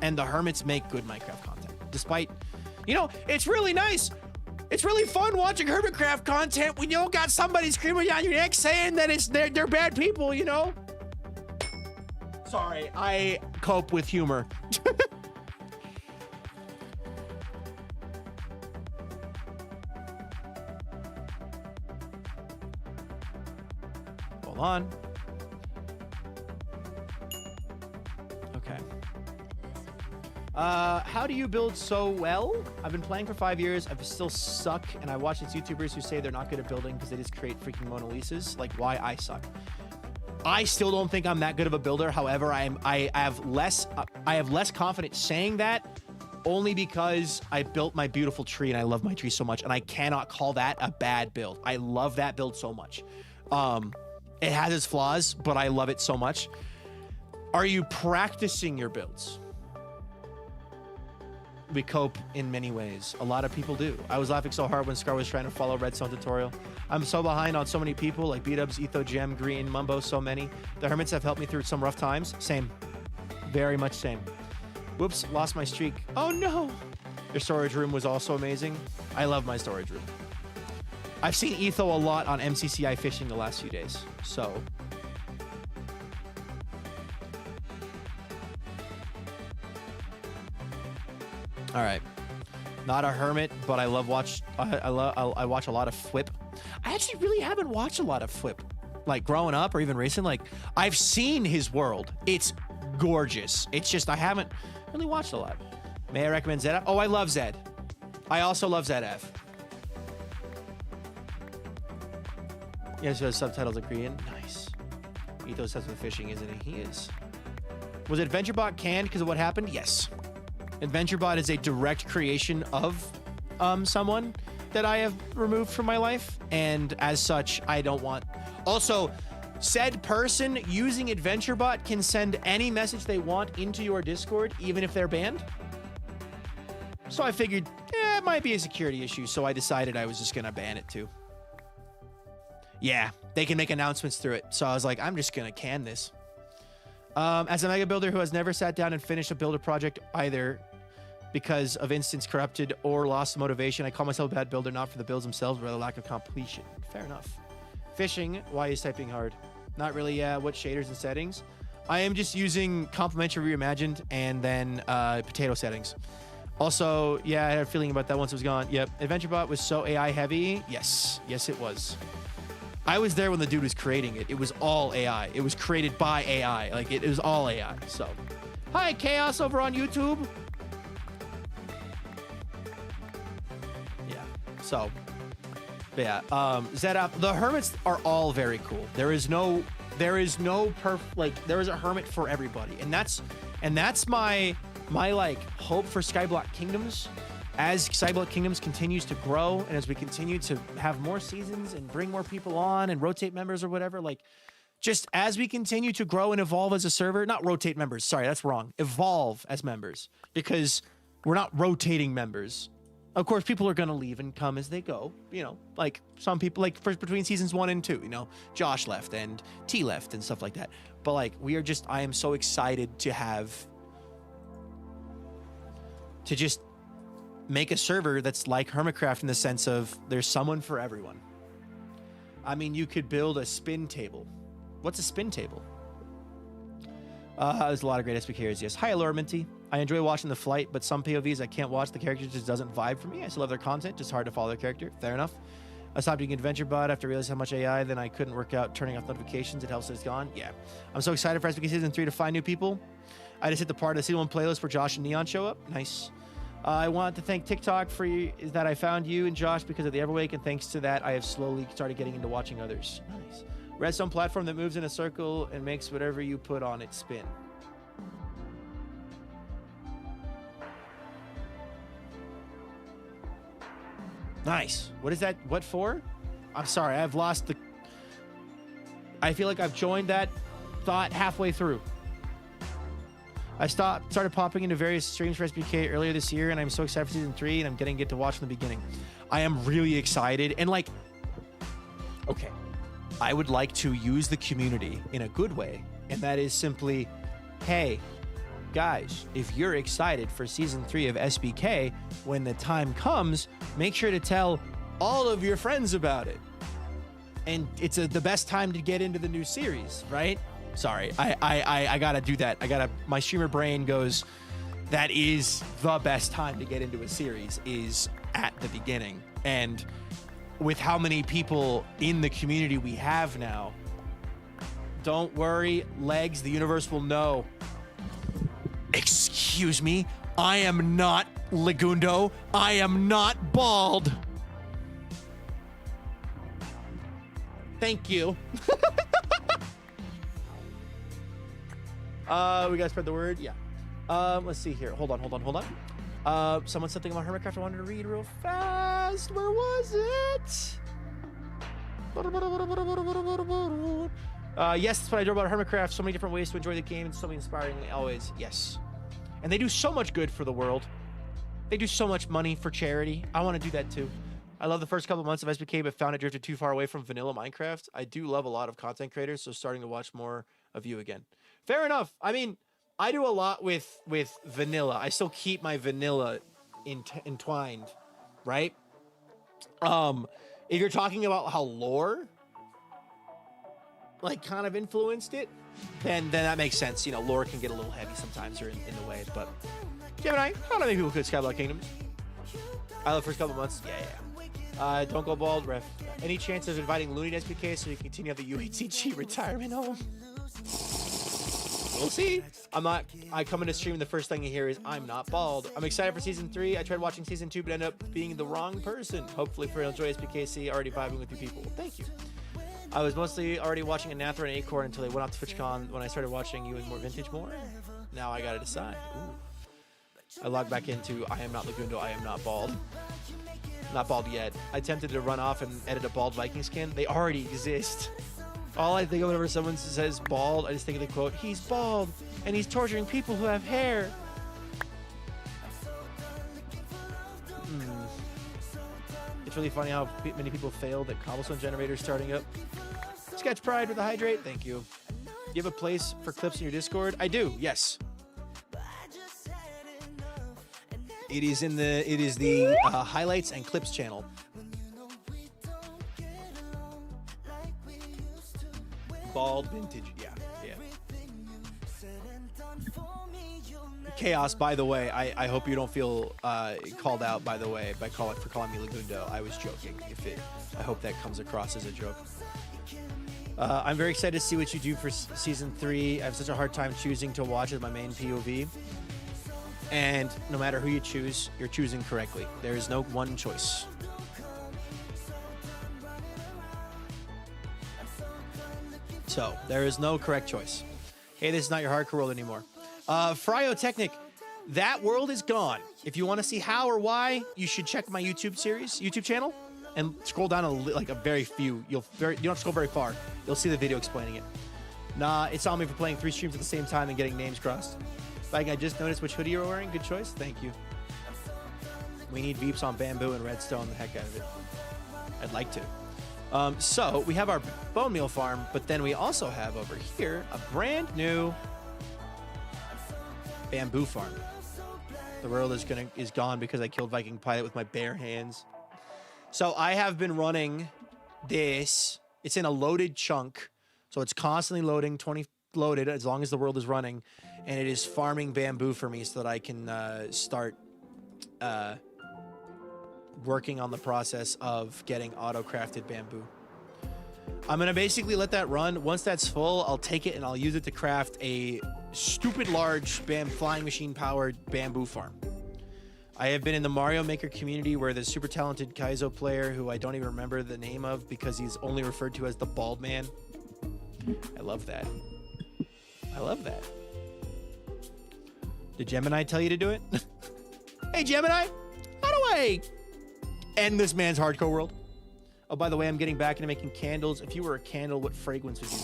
and the hermits make good Minecraft content. Despite, it's really nice. It's really fun watching Hermitcraft content when you don't got somebody screaming down your neck saying that they're bad people, Sorry, I cope with humor. Hold on. Okay. How do you build so well? I've been playing for 5 years. I still suck, and I watch these YouTubers who say they're not good at building because they just create freaking Mona Lisas. Like, why I suck. I still don't think I'm that good of a builder. However, I have less confidence saying that only because I built my beautiful tree and I love my tree so much, and I cannot call that a bad build. I love that build so much. It has its flaws, but I love it so much. Are you practicing your builds? We cope in many ways. A lot of people do. I was laughing so hard when Scar was trying to follow Redstone tutorial. I'm so behind on so many people like B-Dubs, Etho, Gem, Green, Mumbo, so many. The Hermits have helped me through some rough times. Same. Very much same. Whoops, lost my streak. Oh no! Your storage room was also amazing. I love my storage room. I've seen Etho a lot on MCCI fishing the last few days, so. All right. Not a hermit, but I watch a lot of Flip. I actually really haven't watched a lot of Flip, like growing up or even recent. Like I've seen his world. It's gorgeous. It's just I haven't really watched a lot. May I recommend Zed? Oh, I love Zed. I also love ZF. Yes, the subtitles are Korean. Nice. Ethos says with fishing, isn't he? He is. Was AdventureBot canned because of what happened? Yes. AdventureBot is a direct creation of someone that I have removed from my life, and as such, I don't want. Also, said person using AdventureBot can send any message they want into your Discord, even if they're banned. So I figured, it might be a security issue, so I decided I was just gonna ban it too. Yeah, they can make announcements through it. So I was like, I'm just gonna can this. As a mega builder who has never sat down and finished a builder project either because of instance corrupted or lost motivation, I call myself a bad builder, not for the builds themselves, but the lack of completion. Fair enough. Fishing, why is typing hard? Not really, what shaders and settings? I am just using complementary reimagined and then potato settings. Also, yeah, I had a feeling about that once it was gone. Yep, AdventureBot was so AI heavy. Yes, it was. I was there when the dude was creating it. It was all AI. It was created by AI. Like, it was all AI, so. Hi, Chaos over on YouTube. Yeah, so. Yeah, Zedap, the Hermits are all very cool. There is a Hermit for everybody. And that's my like hope for Skyblock Kingdoms. As Skyblock Kingdoms continues to grow and as we continue to have more seasons and bring more people on and rotate members or whatever, like just as we continue to grow and evolve as a server, not rotate members, sorry, that's wrong. Evolve as members, because we're not rotating members. Of course, people are going to leave and come as they go, you know, like some people, like first between seasons 1 and 2, you know, Josh left and T left and stuff like that. But like, I am so excited to just make a server that's like Hermitcraft in the sense of there's someone for everyone. I mean, you could build a spin table. What's a spin table? There's a lot of great SPKers, yes. Hi, Allure Minty. I enjoy watching the flight, but some POVs I can't watch. The character just doesn't vibe for me. I still love their content, just hard to follow their character. Fair enough. I stopped using AdventureBot after I realized how much AI, then I couldn't work out turning off notifications. It helps that it's gone. Yeah. I'm so excited for SPK Season 3 to find new people. I just hit the part of the Season 1 playlist where Josh and Neon show up. Nice. I want to thank TikTok for that I found you and Josh because of the Everwake, and thanks to that, I have slowly started getting into watching others. Nice. Redstone platform that moves in a circle and makes whatever you put on it spin. Nice. What is that? What for? I'm sorry, I've lost the... I feel like I've joined that thought halfway through. I started popping into various streams for SBK earlier this year, and I'm so excited for Season 3, and I'm getting to watch from the beginning. I am really excited, and like, okay, I would like to use the community in a good way, and that is simply, hey, guys, if you're excited for Season 3 of SBK, when the time comes, make sure to tell all of your friends about it. And it's the best time to get into the new series, right? Sorry, I gotta do that. My streamer brain goes, that is the best time to get into a series is at the beginning. And with how many people in the community we have now, don't worry, Legs, the universe will know. Excuse me, I am not Legundo. I am not bald. Thank you. We gotta spread the word. Yeah. Let's see here. Hold on. Someone something about Hermitcraft I wanted to read real fast. Where was it? Yes, that's what I do about Hermitcraft. So many different ways to enjoy the game. It's so inspiring always. Yes. And they do so much good for the world. They do so much money for charity. I want to do that too. I love the first couple months of SBK, but found it drifted too far away from vanilla Minecraft. I do love a lot of content creators, so starting to watch more of you again. Fair enough. I mean, I do a lot with vanilla. I still keep my vanilla entwined, right? If you're talking about how lore like kind of influenced it, then that makes sense. You know, lore can get a little heavy sometimes or in the way, but Gemini, how many people could Skyblock Kingdoms? I love the first couple months. Yeah. Don't go bald, ref. Any chance of inviting Looney to SPK so you can continue at the UHCG retirement home? We'll see. I come into stream, the first thing you hear is I'm not bald. I'm excited for season 3. I tried watching season 2, but ended up being the wrong person. Hopefully for enjoy SPKC, already vibing with you people. Thank you. I was mostly already watching Anathra and Acorn until they went off to TwitchCon when I started watching you and more vintage more. Now I gotta decide. Ooh. I logged back into I am not Lagundo, I am not bald. Not bald yet. I attempted to run off and edit a bald Viking skin. They already exist. All I think of whenever someone says bald, I just think of the quote, he's bald and he's torturing people who have hair. It's really funny how many people failed at cobblestone generators starting up. Sketch Pride with the hydrate. Thank you. You have a place for clips in your Discord? I do, yes. It is the highlights and clips channel. Bald vintage, yeah. Chaos, by the way, I hope you don't feel called out, by the way, for calling me Lagundo. I was joking. I hope that comes across as a joke. I'm very excited to see what you do for season 3. I have such a hard time choosing to watch as my main POV. And no matter who you choose, you're choosing correctly. There is no one choice. So, there is no correct choice. Hey, this is not your hardcore world anymore. Fryotechnic, that world is gone. If you want to see how or why, you should check my YouTube channel, and scroll down a very few. You don't have to scroll very far. You'll see the video explaining it. Nah, it's on me for playing 3 streams at the same time and getting names crossed. Like, I just noticed which hoodie you're wearing. Good choice. Thank you. We need Veeps on bamboo and redstone the heck out of it. I'd like to. So we have our bone meal farm, but then we also have over here a brand new bamboo farm. The world is gone because I killed VikingPilot with my bare hands. So I have been running this. It's in a loaded chunk, so it's constantly loading, 20 loaded as long as the world is running, and it is farming bamboo for me so that I can start working on the process of getting auto-crafted bamboo. I'm gonna basically let that run. Once that's full, I'll take it and I'll use it to craft a stupid large flying machine powered bamboo farm. I have been in the Mario Maker community where the super talented Kaizo player, who I don't even remember the name of because he's only referred to as the bald man. I love that. I love that. Did Gemini tell you to do it? Hey Gemini, how do I end this man's hardcore world? Oh, by the way, I'm getting back into making candles. If you were a candle, what fragrance would you be?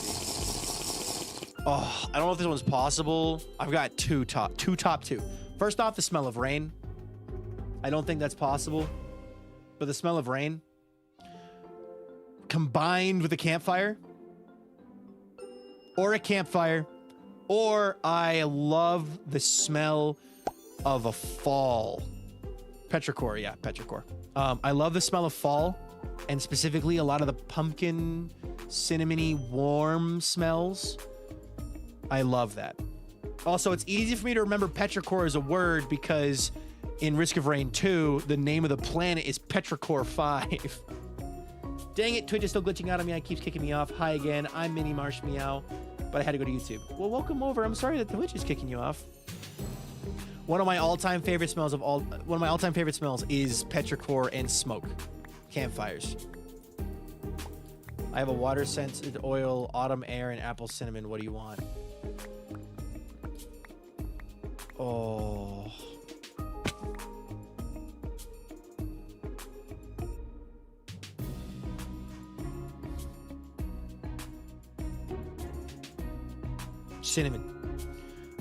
Oh, I don't know if this one's possible. I've got two top two. First off, the smell of rain. I don't think that's possible. But the smell of rain combined with a campfire, or I love the smell of a fall. Petrichor, yeah, petrichor. I love the smell of fall, and specifically a lot of the pumpkin, cinnamony, warm smells. I love that. Also, it's easy for me to remember petrichor as a word because in Risk of Rain 2, the name of the planet is Petrichor 5. Dang it, Twitch is still glitching out on me. It keeps kicking me off. Hi again, I'm Mini Marsh Meow, but I had to go to YouTube. Well, welcome over. I'm sorry that Twitch is kicking you off. One of my all-time favorite smells is petrichor and smoke. Campfires. I have a water-scented oil, autumn air, and apple cinnamon. What do you want? Oh. Cinnamon.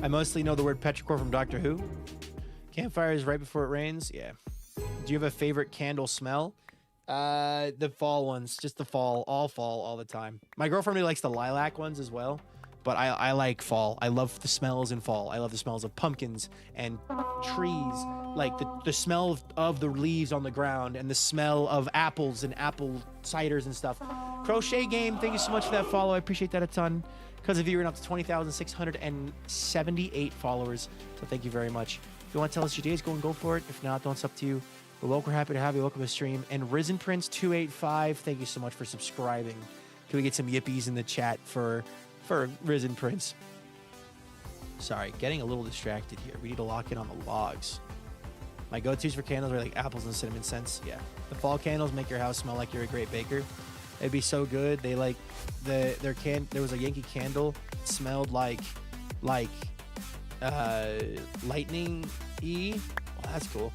I mostly know the word petrichor from Doctor Who. Campfire is right before it rains. Yeah. Do you have a favorite candle smell? The fall ones. Just the fall. All fall all the time. My girlfriend really likes the lilac ones as well. But I like fall. I love the smells in fall. I love the smells of pumpkins and trees. Like the smell of the leaves on the ground and the smell of apples and apple ciders and stuff. Crochet Game, thank you so much for that follow. I appreciate that a ton. Because of you, you're up to 20,678 followers. So thank you very much. If you want to tell us your days, go for it. If not, it's up to you. We're happy to have you. Welcome to the stream. And Risen Prince 285, thank you so much for subscribing. Can we get some yippies in the chat for Risen Prince? Sorry, getting a little distracted here. We need to lock in on the logs. My go-tos for candles are like apples and cinnamon scents. Yeah, the fall candles make your house smell like you're a great baker. It'd be so good. They like there was a Yankee candle. It smelled like lightning-y. Well, that's cool.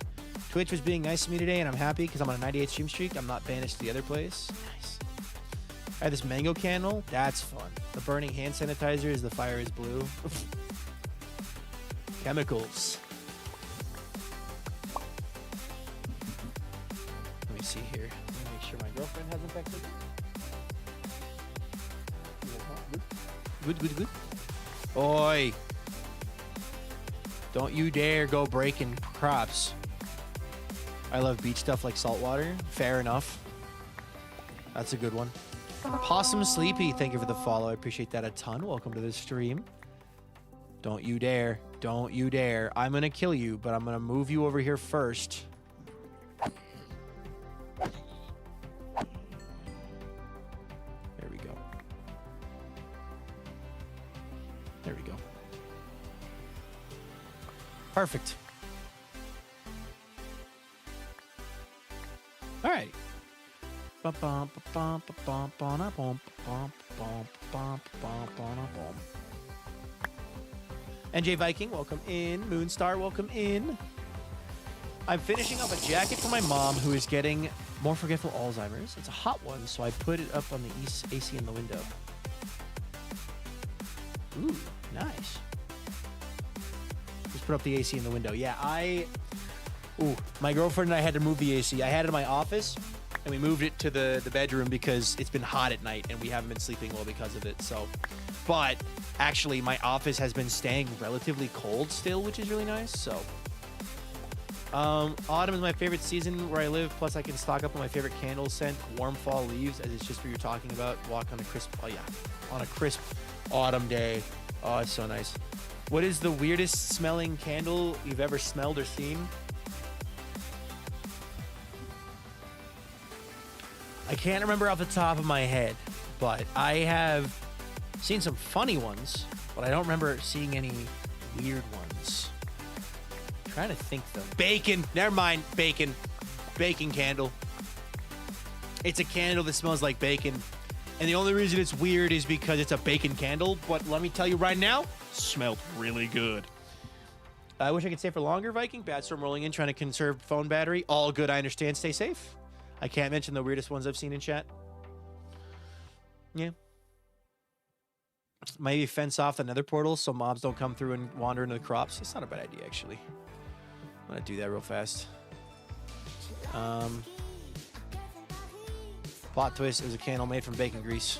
Twitch was being nice to me today, and I'm happy because I'm on a 98 stream streak. I'm not banished to the other place. Nice. I have this mango candle. That's fun. The burning hand sanitizer is the fire is blue. Chemicals. Let me see here. Let me make sure my girlfriend hasn't texted. Good. Oi. Don't you dare go breaking crops. I love beach stuff like saltwater. Fair enough. That's a good one. Possum Sleepy, thank you for the follow. I appreciate that a ton. Welcome to the stream. Don't you dare. Don't you dare. I'm going to kill you, but I'm going to move you over here first. There we go. There we go. Perfect. All right. NJ Viking, welcome in. Moonstar, welcome in. I'm finishing up a jacket for my mom who is getting more forgetful Alzheimer's. It's a hot one, so I put it up on the AC in the window. Ooh, nice. Just put up the AC in the window. Yeah, my girlfriend and I had to move the AC. I had it in my office, and we moved it to the bedroom because it's been hot at night, and we haven't been sleeping well because of it. So, but actually, my office has been staying relatively cold still, which is really nice. So, autumn is my favorite season where I live. Plus, I can stock up on my favorite candle scent, warm fall leaves, as it's just what you're talking about. Walk on a crisp, on a crisp autumn day. Oh, it's so nice. What is the weirdest smelling candle you've ever smelled or seen? I can't remember off the top of my head, but I have seen some funny ones, but I don't remember seeing any weird ones. I'm trying to think though. Bacon. Never mind. Bacon. Bacon candle. It's a candle that smells like bacon. And the only reason it's weird is because it's a bacon candle. But let me tell you right now, smelled really good. I wish I could stay for longer, Viking. Bad storm rolling in, trying to conserve phone battery. All good, I understand. Stay safe. I can't mention the weirdest ones I've seen in chat. Yeah. Maybe fence off the nether portal so mobs don't come through and wander into the crops. That's not a bad idea, actually. I'm going to do that real fast. Plot twist, it was a candle made from bacon grease.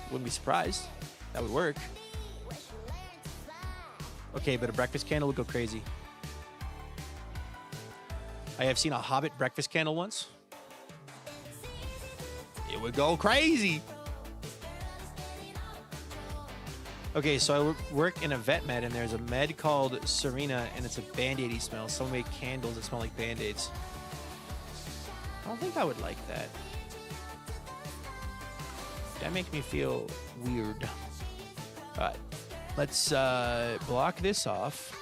Wouldn't be surprised. That would work. Okay, but a breakfast candle would go crazy. I have seen a Hobbit breakfast candle once. It would go crazy. Okay, so I work in a vet med, and there's a med called Serena, and it's a Band-Aid-y smell. Someone made candles that smell like Band-Aids. I don't think I would like that. That makes me feel weird. All right, let's block this off.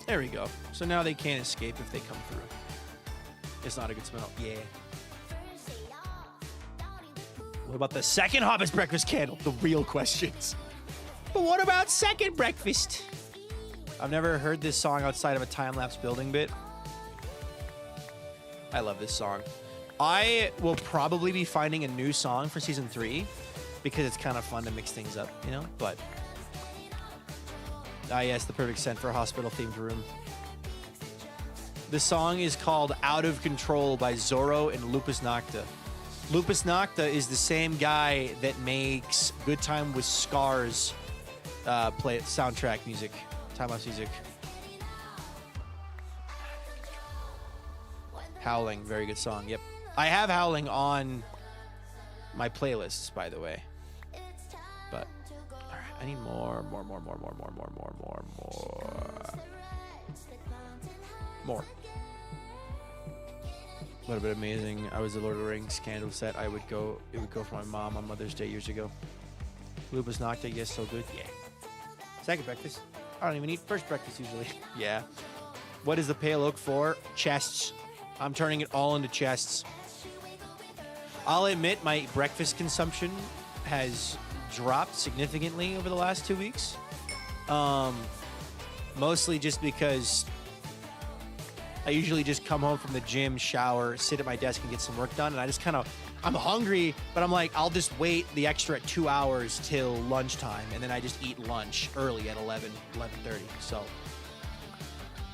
There we go. So now they can't escape if they come through. It's not a good smell. Yeah. What about the second Hobbit's breakfast candle? The real questions. But what about second breakfast? I've never heard this song outside of a time-lapse building bit. I love this song. I will probably be finding a new song for season 3 because it's kind of fun to mix things up, you know? But yes, the perfect scent for a hospital-themed room. The song is called Out of Control by Zorro and Lupus Nocta. Lupus Nocta is the same guy that makes Good Time with Scars play soundtrack music, time-lapse music. Howling, very good song. Yep. I have Howling on my playlists, by the way. But all right, I need more. Would have been amazing. I was a Lord of the Rings candle set. It would go for my mom on Mother's Day years ago. Lupus Nocta, yes, so good. Yeah. Second breakfast. I don't even eat first breakfast usually. Yeah. What is the pale oak for? Chests. I'm turning it all into chests. I'll admit my breakfast consumption has dropped significantly over the last 2 weeks. Mostly just because I usually just come home from the gym, shower, sit at my desk and get some work done. And I just I'm hungry, but I'm like, I'll just wait the extra 2 hours till lunchtime. And then I just eat lunch early at 11:30. So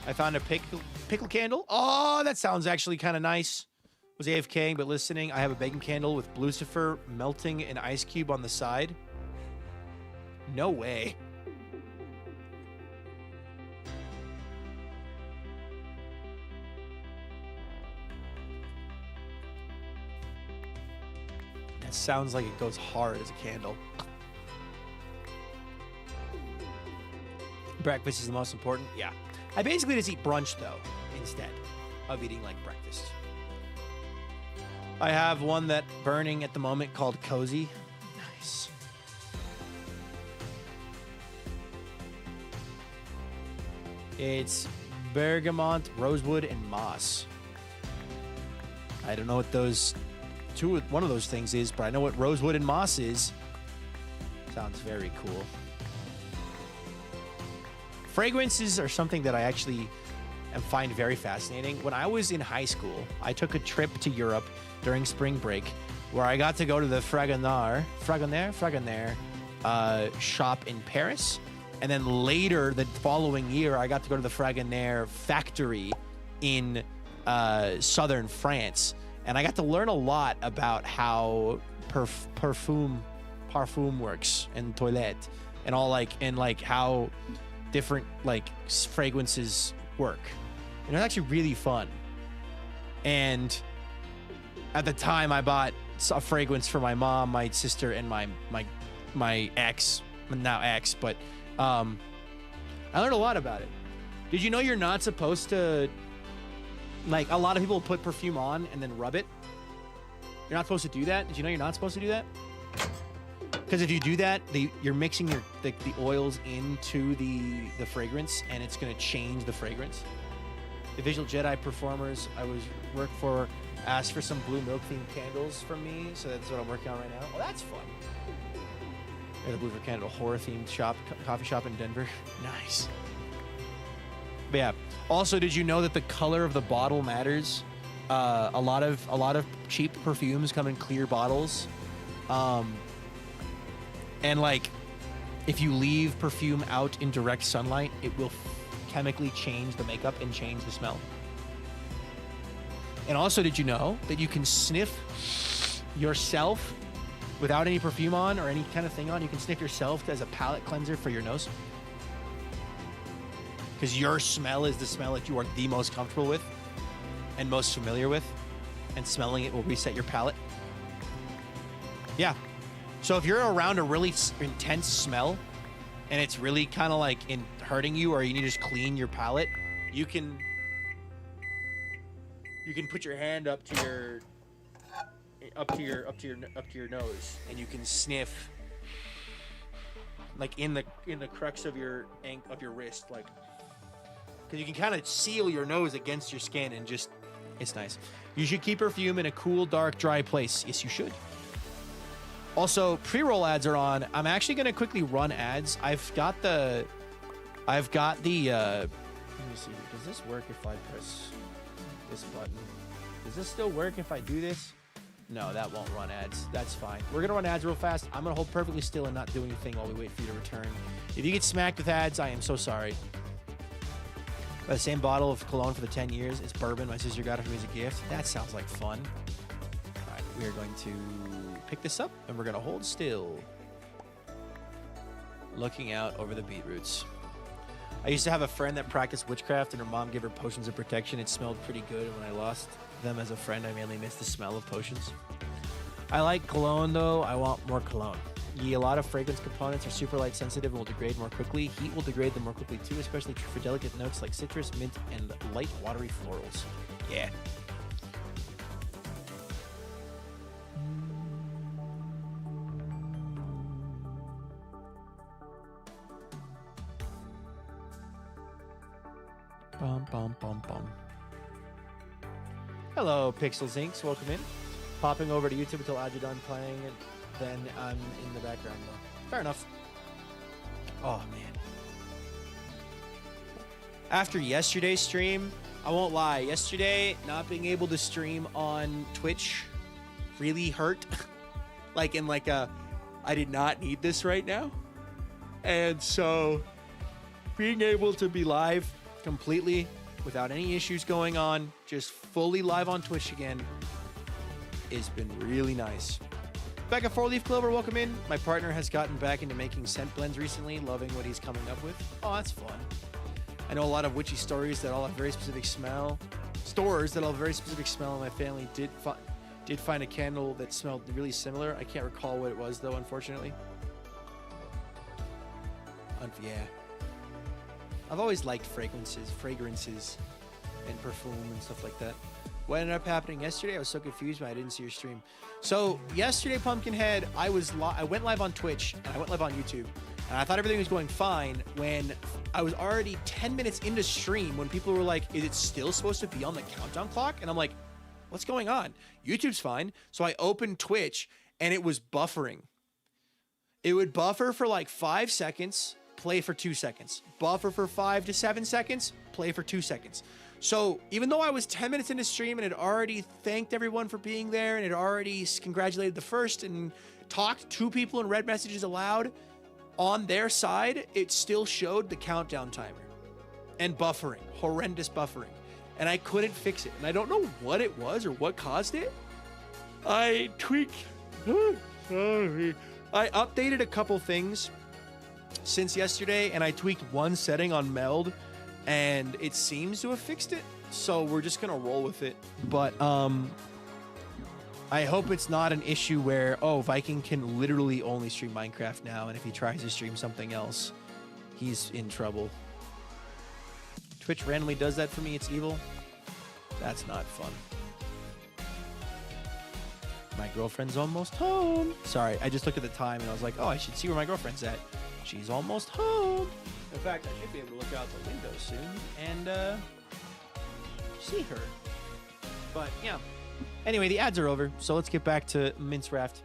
I found a pickle candle. Oh, that sounds actually kind of nice. Was AFKing, but listening. I have a bacon candle with Lucifer melting an ice cube on the side. No way. That sounds like it goes hard as a candle. Breakfast is the most important? Yeah. I basically just eat brunch, though, instead of eating, like, breakfast. I have one that burning at the moment called Cozy. Nice. It's bergamot, rosewood, and moss. I don't know what one of those things is, but I know what rosewood and moss is. Sounds very cool. Fragrances are something that I actually find very fascinating. When I was in high school, I took a trip to Europe during spring break where I got to go to the Fragonard shop in Paris. And then later, the following year, I got to go to the Fragonard factory in southern France. And I got to learn a lot about how parfum works and toilette and all like how different like fragrances work. And it was actually really fun. And at the time I bought a fragrance for my mom, my sister, and my ex, now ex, but I learned a lot about it. Did you know you're not supposed to, like, a lot of people put perfume on and then rub it? You're not supposed to do that? Did you know you're not supposed to do that? Because if you do that, you're mixing the oils into the fragrance, and it's going to change the fragrance. The Visual Jedi performers I work for asked for some blue milk themed candles from me, so that's what I'm working on right now. Oh, that's fun. The Blue for Candle horror themed coffee shop in Denver. Nice. But yeah. Also, did you know that the color of the bottle matters? A lot of cheap perfumes come in clear bottles. And like, if you leave perfume out in direct sunlight, it will chemically change the makeup and change the smell. And also, did you know that you can sniff yourself without any perfume on or any kind of thing on? You can sniff yourself as a palate cleanser for your nose. Because your smell is the smell that you are the most comfortable with and most familiar with. And smelling it will reset your palate. Yeah. So if you're around a really intense smell and it's really kind of like hurting you, or you need to just clean your palate, you can put your hand up to your nose, and you can sniff like in the crux of your wrist, like, because you can kind of seal your nose against your skin, and just, it's nice. You should keep perfume in a cool, dark, dry place. Yes, you should. Also, pre-roll ads are on. I'm actually going to quickly run ads. I've got the let me see. Does this work if I press this button? Does this still work if I do this? No, that won't run ads. That's fine. We're going to run ads real fast. I'm going to hold perfectly still and not do anything while we wait for you to return. If you get smacked with ads, I am so sorry. The same bottle of cologne for the 10 years. It's bourbon. My sister got it for me as a gift. That sounds like fun. All right, we are going to pick this up, and we're going to hold still. Looking out over the beetroots. I used to have a friend that practiced witchcraft, and her mom gave her potions of protection. It smelled pretty good, and when I lost them as a friend, I mainly missed the smell of potions. I like cologne, though. I want more cologne. A lot of fragrance components are super light sensitive and will degrade more quickly. Heat will degrade them more quickly too, especially for delicate notes like citrus, mint, and light watery florals. Yeah. Bum, bum, bum, bum. Hello, Pixels Inks. Welcome in. Popping over to YouTube until Aja done playing it. Then I'm in the background, though. Fair enough. Oh, man. After yesterday's stream, I won't lie. Yesterday, not being able to stream on Twitch really hurt. I did not need this right now. And so, being able to be live completely without any issues going on, just fully live on Twitch again, has been really nice. Becca 4-Leaf Clover, welcome in. My partner has gotten back into making scent blends recently, loving what he's coming up with. Oh, that's fun. I know a lot of witchy stories that all have very specific smell. Stores that all have very specific smell, and my family did find a candle that smelled really similar. I can't recall what it was, though, unfortunately. Yeah. I've always liked fragrances, and perfume and stuff like that. What ended up happening yesterday, I was so confused when I didn't see your stream. So yesterday, Pumpkinhead, I went live on Twitch and I went live on YouTube, and I thought everything was going fine when I was already 10 minutes into stream when people were like, is it still supposed to be on the countdown clock? And I'm like, what's going on? YouTube's fine. So I opened Twitch and it was buffering. It would buffer for like 5 seconds, play for 2 seconds. Buffer for 5 to 7 seconds, play for 2 seconds. So even though I was 10 minutes into stream and had already thanked everyone for being there and had already congratulated the first and talked to people and read messages aloud, on their side, it still showed the countdown timer and buffering, horrendous buffering. And I couldn't fix it. And I don't know what it was or what caused it. I tweaked. Sorry. I updated a couple things since yesterday, and I tweaked one setting on Meld, and it seems to have fixed it. So we're just gonna roll with it. But I hope it's not an issue where, oh, Viking can literally only stream Minecraft now, and if he tries to stream something else, he's in trouble. Twitch randomly does that for me. It's evil. That's not fun. My girlfriend's almost home. Sorry, I just looked at the time and I was like, oh, I should see where my girlfriend's at. She's almost home. In fact, I should be able to look out the window soon and see her. But yeah. Anyway, the ads are over, so let's get back to Mince Raft.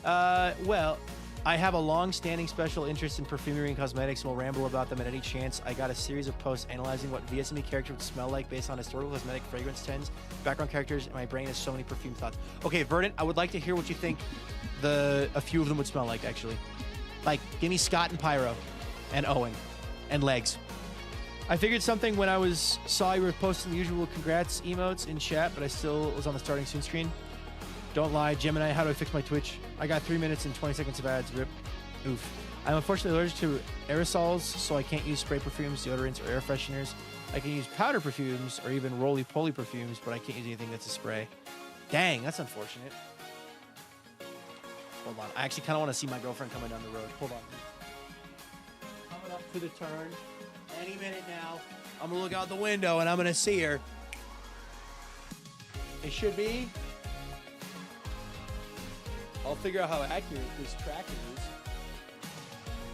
Well, I have a long-standing special interest in perfumery and cosmetics, and will ramble about them at any chance. I got a series of posts analyzing what VSME character would smell like based on historical cosmetic fragrance trends, background characters, and my brain has so many perfume thoughts. Okay, Verdant, I would like to hear what you think a few of them would smell like, actually. Like, give me Scott and Pyro, and Owen, and Legs. I figured something when I saw you were posting the usual congrats emotes in chat, but I still was on the starting soon screen. Don't lie, Gemini, how do I fix my Twitch? I got 3 minutes and 20 seconds of ads, rip. Oof. I'm unfortunately allergic to aerosols, so I can't use spray perfumes, deodorants, or air fresheners. I can use powder perfumes or even roly-poly perfumes, but I can't use anything that's a spray. Dang, that's unfortunate. Hold on, I actually kind of want to see my girlfriend coming down the road. Hold on. Coming up to the turn. Any minute now. I'm gonna look out the window and I'm gonna see her. It should be. I'll figure out how accurate this tracking is.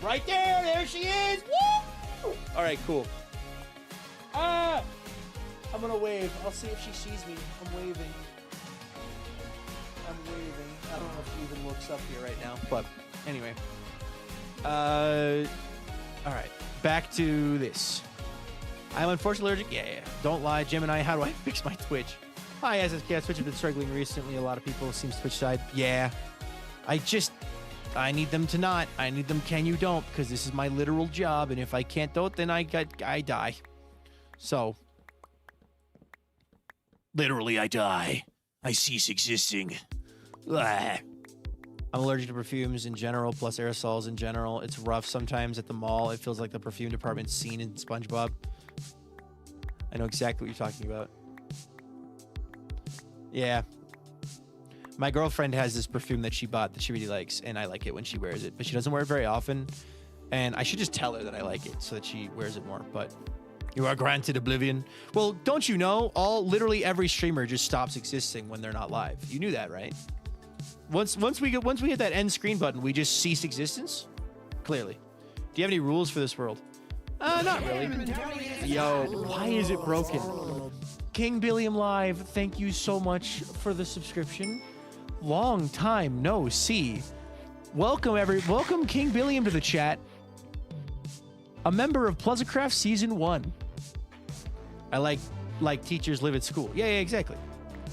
Right there! There she is! Woo! Alright, cool. Ah! I'm gonna wave. I'll see if she sees me. I'm waving. I don't know if she even looks up here right now. But anyway. Alright. Back to this. I'm unfortunately allergic. Yeah. Don't lie, Gemini. How do I fix my Twitch? Hi, as Twitch has been struggling recently. A lot of people seem Twitch side. Yeah. I need them to not. I need them can you don't, because this is my literal job, and if I can't do it, then I die. So literally I die. I cease existing. Blah. I'm allergic to perfumes in general, plus aerosols in general. It's rough sometimes at the mall. It feels like the perfume department scene in SpongeBob. I know exactly what you're talking about. Yeah. My girlfriend has this perfume that she bought that she really likes, and I like it when she wears it, but she doesn't wear it very often. And I should just tell her that I like it so that she wears it more, but you are granted oblivion. Well, don't you know, literally every streamer just stops existing when they're not live. You knew that, right? Once we hit that end screen button, we just cease existence? Clearly. Do you have any rules for this world? Not really. Yo, why is it broken? King Billiam Live, thank you so much for the subscription. Long time no see. Welcome King Billiam to the chat. A member of Pleasantcraft Season 1. I like teachers live at school. Yeah, exactly.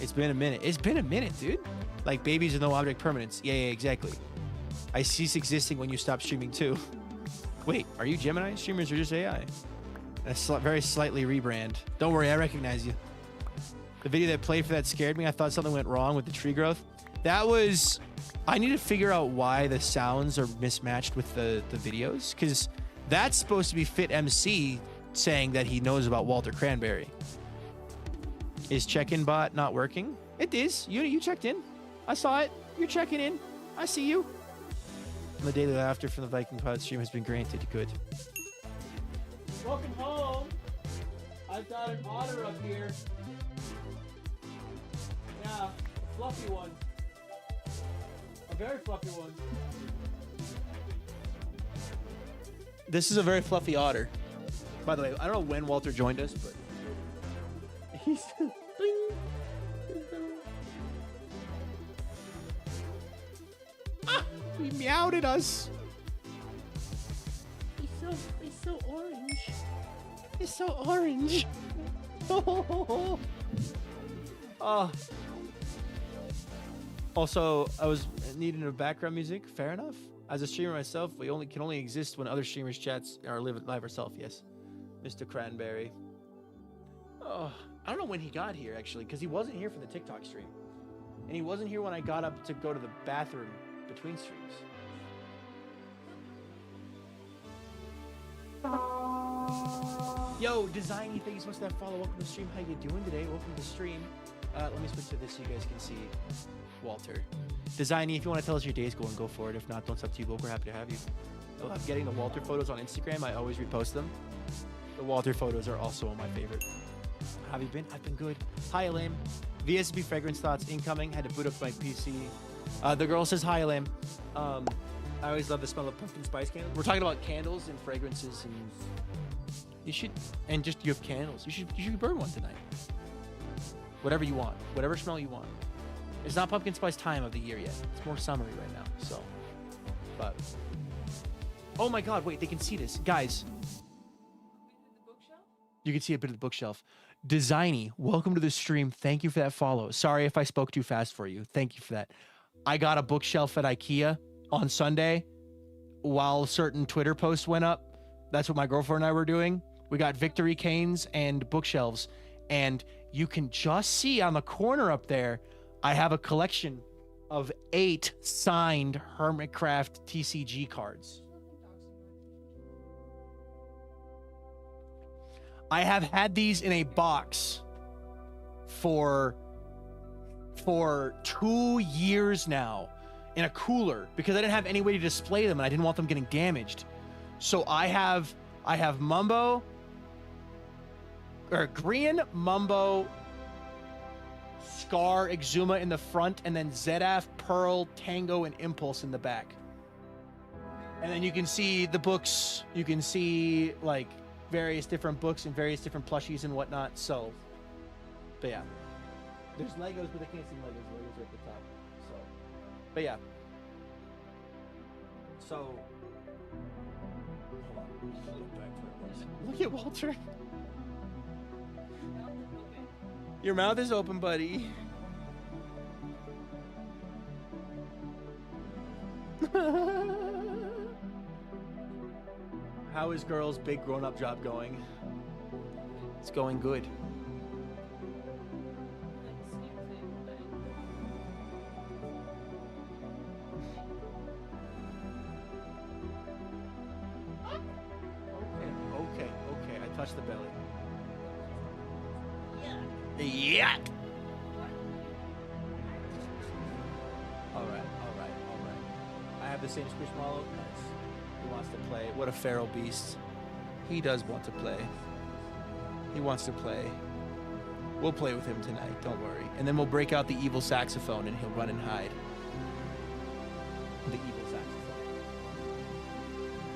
It's been a minute. It's been a minute, dude. Like babies with no object permanence. Yeah, exactly. I cease existing when you stop streaming too. Wait, are you Gemini? Streamers are just AI. Very slightly rebrand. Don't worry, I recognize you. The video that played for that scared me. I thought something went wrong with the tree growth. That was... I need to figure out why the sounds are mismatched with the videos, because that's supposed to be Fit MC saying that he knows about Walter Cranberry. Is check-in bot not working? It is. You checked in. I saw it. You're checking in. I see you. The daily laughter from the VikingPilot stream has been granted. Good. Welcome home. I've got an otter up here. Yeah, a fluffy one. A very fluffy one. This is a very fluffy otter. By the way, I don't know when Walter joined us, but he's... He meowed at us. He's so orange. He's so orange. Oh. Also, I was needing a background music. Fair enough. As a streamer myself, we can only exist when other streamers' chats are live ourselves. Yes, Mr. Cranberry. Oh, I don't know when he got here actually, because he wasn't here for the TikTok stream, and he wasn't here when I got up to go to the bathroom between streams. Yo, Designy, thank you so much for that follow. Welcome to the stream. How you doing today? Welcome to the stream. Let me switch to this so you guys can see Walter. Designy, if you want to tell us your day's going, go for it. If not, don't up to you, but we're happy to have you. I love getting the Walter photos on Instagram. I always repost them. The Walter photos are also my favorite. How have you been? I've been good. Hi, Elaine. VSB fragrance thoughts incoming. Had to boot up my PC. The girl says hi, Elaine. I always love the smell of pumpkin spice candles. We're talking about candles and fragrances, and you should, and just you have candles. You should burn one tonight. Whatever you want, whatever smell you want. It's not pumpkin spice time of the year yet. It's more summery right now. So, but oh my God, wait, they can see this, guys. You can see a bit of the bookshelf. Designy, welcome to the stream. Thank you for that follow. Sorry if I spoke too fast for you. Thank you for that. I got a bookshelf at IKEA on Sunday while certain Twitter posts went up. That's what my girlfriend and I were doing. We got victory canes and bookshelves, and you can just see on the corner up there, I have a collection of 8 signed Hermitcraft TCG cards. I have had these in a box for 2 years now in a cooler because I didn't have any way to display them and I didn't want them getting damaged. So I have Mumbo, or Green, Mumbo, Scar, Exuma in the front, and then Zedaf, Pearl, Tango, and Impulse in the back. And then you can see the books. You can see like various different books and various different plushies and whatnot. So, but yeah, there's Legos, but I can't see Legos. Legos are at the top. So, but yeah. So, hold on. Look at Walter. Your mouth is open, buddy. How is girl's big grown-up job going? It's going good. Okay. I touched the belly. Yeah. All right. I have the same Squishmallow. Nice. He wants to play. What a feral beast. He does want to play. He wants to play. We'll play with him tonight. Don't worry. And then we'll break out the evil saxophone and he'll run and hide. The evil saxophone.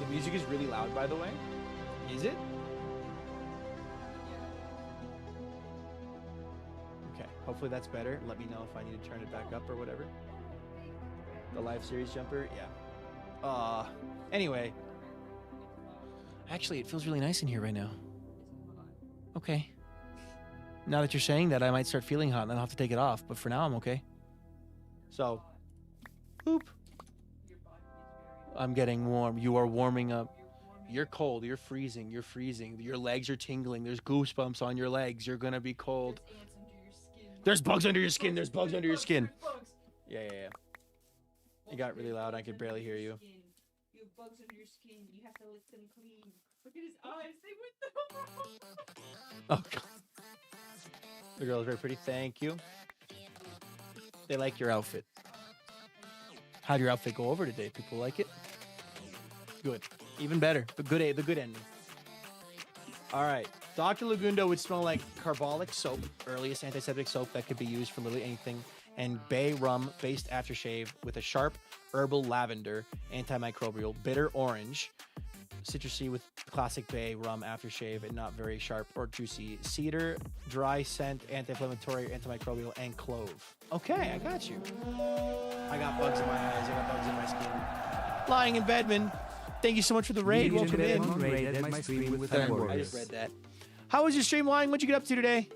The music is really loud, by the way. Is it? Okay. Hopefully that's better. Let me know if I need to turn it back up or whatever. The live series jumper, yeah. Anyway. Actually, it feels really nice in here right now. Okay. Now that you're saying that, I might start feeling hot and then I'll have to take it off. But for now, I'm okay. So, boop. I'm getting warm. You are warming up. You're cold. You're freezing. You're freezing. Your legs are tingling. There's goosebumps on your legs. You're gonna be cold. There's bugs under your skin. There's bugs under your skin. Yeah. It got really loud. I could barely hear you. You have bugs under your skin. You have to lick them clean. Look at his eyes. They went through. Oh, God. The girl is very pretty. Thank you. They like your outfit. How'd your outfit go over today? People like it? Good. Even better. The good ending. All right. Dr. Lagundo would smell like carbolic soap, earliest antiseptic soap that could be used for literally anything, and bay rum based aftershave with a sharp herbal lavender, antimicrobial, bitter orange, citrusy with classic bay rum aftershave and not very sharp or juicy, cedar, dry scent, anti-inflammatory, antimicrobial, and clove. Okay, I got you. I got bugs in my eyes. I got bugs in my skin. Lying in Bedman. Thank you so much for the raid. Welcome in. I just read that. How was your stream, Lying? What'd you get up to today?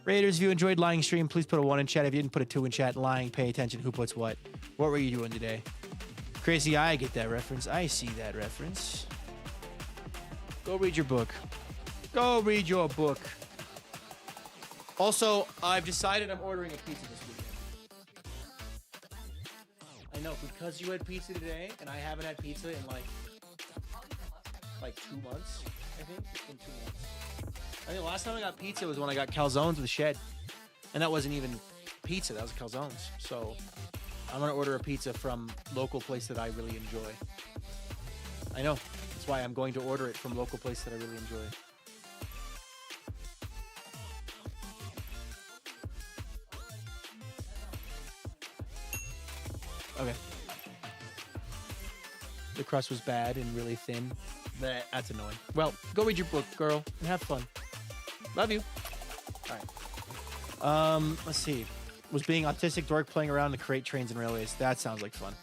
Raiders, if you enjoyed Lying stream, please put a 1 in chat. If you didn't, put a 2 in chat. Lying, pay attention. Who puts what? What were you doing today? Crazy Eye, I get that reference. I see that reference. Go read your book. Go read your book. Also, I've decided I'm ordering a pizza this weekend. I know, because you had pizza today, and I haven't had pizza in like 2 months, I think. It's been 2 months. I think the last time I got pizza was when I got calzones with Shed. And that wasn't even pizza, that was calzones. So I'm gonna order a pizza from local place that I really enjoy. I know, that's why I'm going to order it from local place that I really enjoy. Okay. The crust was bad and really thin. That's annoying. Well, go read your book, girl, and have fun. Love you. All right. Let's see. Was being autistic dork playing around to create trains and railways. That sounds like fun.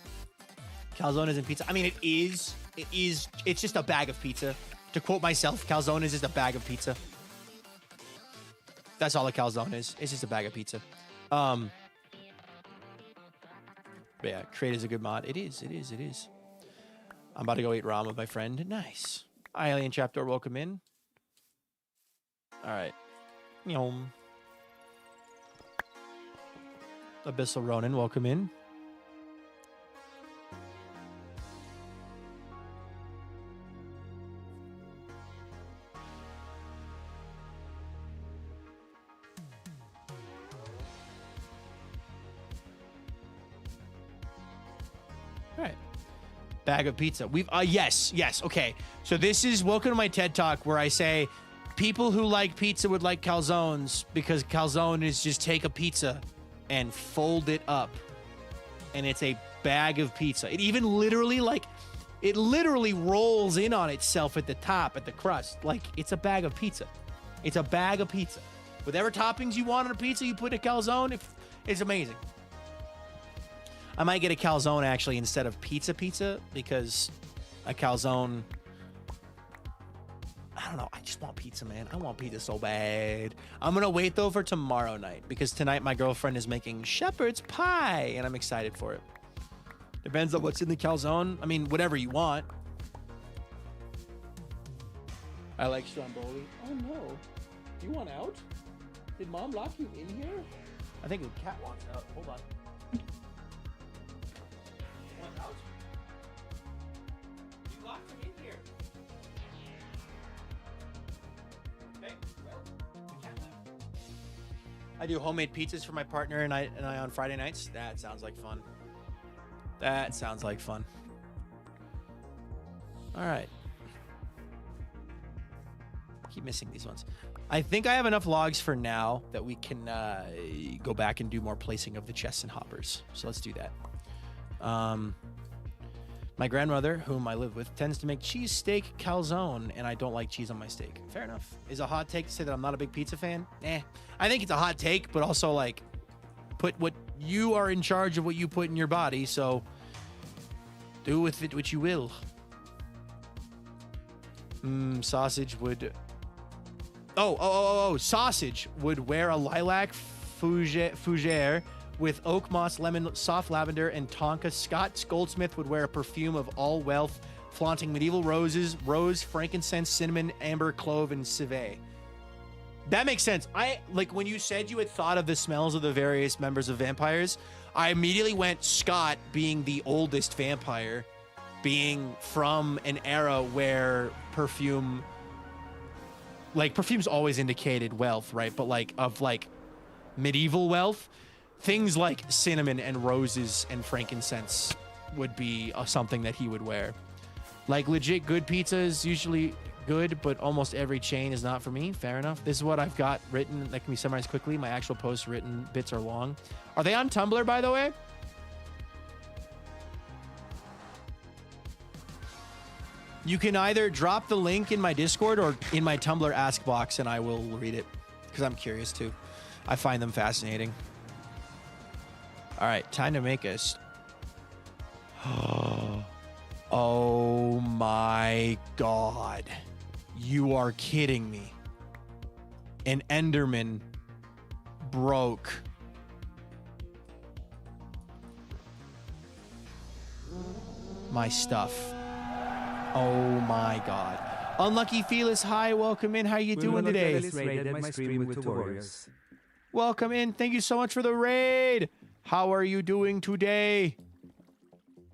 Calzone isn't pizza. I mean, it is. It's just a bag of pizza. To quote myself, calzone is just a bag of pizza. That's all a calzone is. It's just a bag of pizza. But yeah, create is a good mod. It is. I'm about to go eat ramen with my friend. Nice. Alien Chapter, welcome in. All right. Yum. Abyssal Ronin, welcome in. All right. Bag of pizza. We've yes. Okay. So this is welcome to my TED Talk where I say people who like pizza would like calzones because calzone is just take a pizza and fold it up, and it's a bag of pizza. It even literally rolls in on itself at the top, at the crust. Like, it's a bag of pizza. It's a bag of pizza. Whatever toppings you want on a pizza, you put a calzone. It's amazing. I might get a calzone, actually, instead of pizza, because a calzone... don't know. I just want pizza, man. I want pizza so bad. I'm gonna wait though for tomorrow night because tonight my girlfriend is making shepherd's pie, and I'm excited for it. Depends on what's in the calzone. I mean, whatever you want. I like stromboli. Oh no. You want out? Did mom lock you in here? I think the cat wants out. Hold on. Want out? You locked him in here. Okay, well, the cat left. I do homemade pizzas for my partner and I on Friday nights. That sounds like fun. That sounds like fun. All right. Keep missing these ones. I think I have enough logs for now that we can go back and do more placing of the chests and hoppers. So let's do that. My grandmother, whom I live with, tends to make cheesesteak calzone, and I don't like cheese on my steak. Fair enough. Is a hot take to say that I'm not a big pizza fan? I think it's a hot take, but also like put what you are in charge of what you put in your body, so do with it what you will. Sausage would... Sausage would wear a lilac fougere with oak moss, lemon, soft lavender, and tonka. Scott Goldsmith would wear a perfume of all wealth, flaunting medieval roses, rose, frankincense, cinnamon, amber, clove, and civet. That makes sense. I like when you said you had thought of the smells of the various members of vampires, I immediately went Scott being the oldest vampire, being from an era where perfume's always indicated wealth, right? But like of like medieval wealth, things like cinnamon and roses and frankincense would be something that he would wear. Like legit good pizza is usually good, but almost every chain is not for me. Fair enough. This is what I've got written. That can be summarized quickly. My actual post written bits are long. Are they on Tumblr, by the way? You can either drop the link in my Discord or in my Tumblr ask box, and I will read it because I'm curious too. I find them fascinating. All right, time to make us. Oh my God. You are kidding me. An Enderman broke. My stuff. Oh my God. Unlucky Felis, hi, welcome in. How you doing today? My stream with two warriors. Welcome in. Thank you so much for the raid. How are you doing today?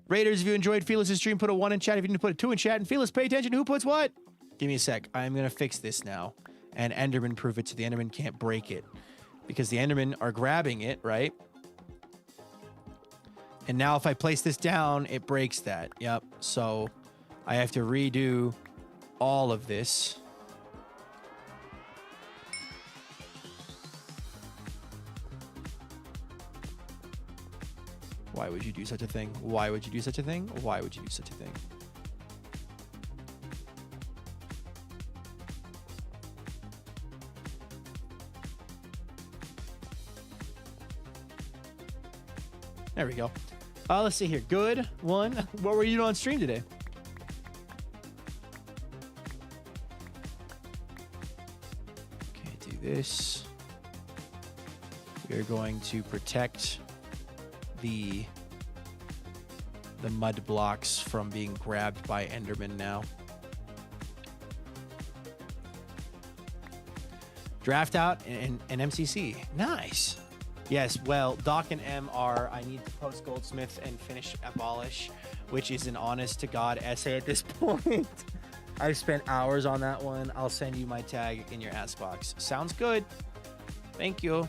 Raiders, if you enjoyed Felis' stream, put a 1 in chat. If you didn't, put a 2 in chat. And Felis, pay attention. Who puts what? Give me a sec. I'm going to fix this now. And Enderman proof it so the Enderman can't break it. Because the Endermen are grabbing it, right? And now if I place this down, it breaks that. Yep. So I have to redo all of this. Why would you do such a thing? Why would you do such a thing? Why would you do such a thing? There we go. Let's see here. Good one. What were you doing on stream today? Okay, do this. We are going to protect the mud blocks from being grabbed by Enderman now. Draft out an MCC. Nice. Yes, well, Doc and M are, I need to post Goldsmith and finish Abolish, which is an honest to God essay at this point. I've spent hours on that one. I'll send you my tag in your ask box. Sounds good. Thank you.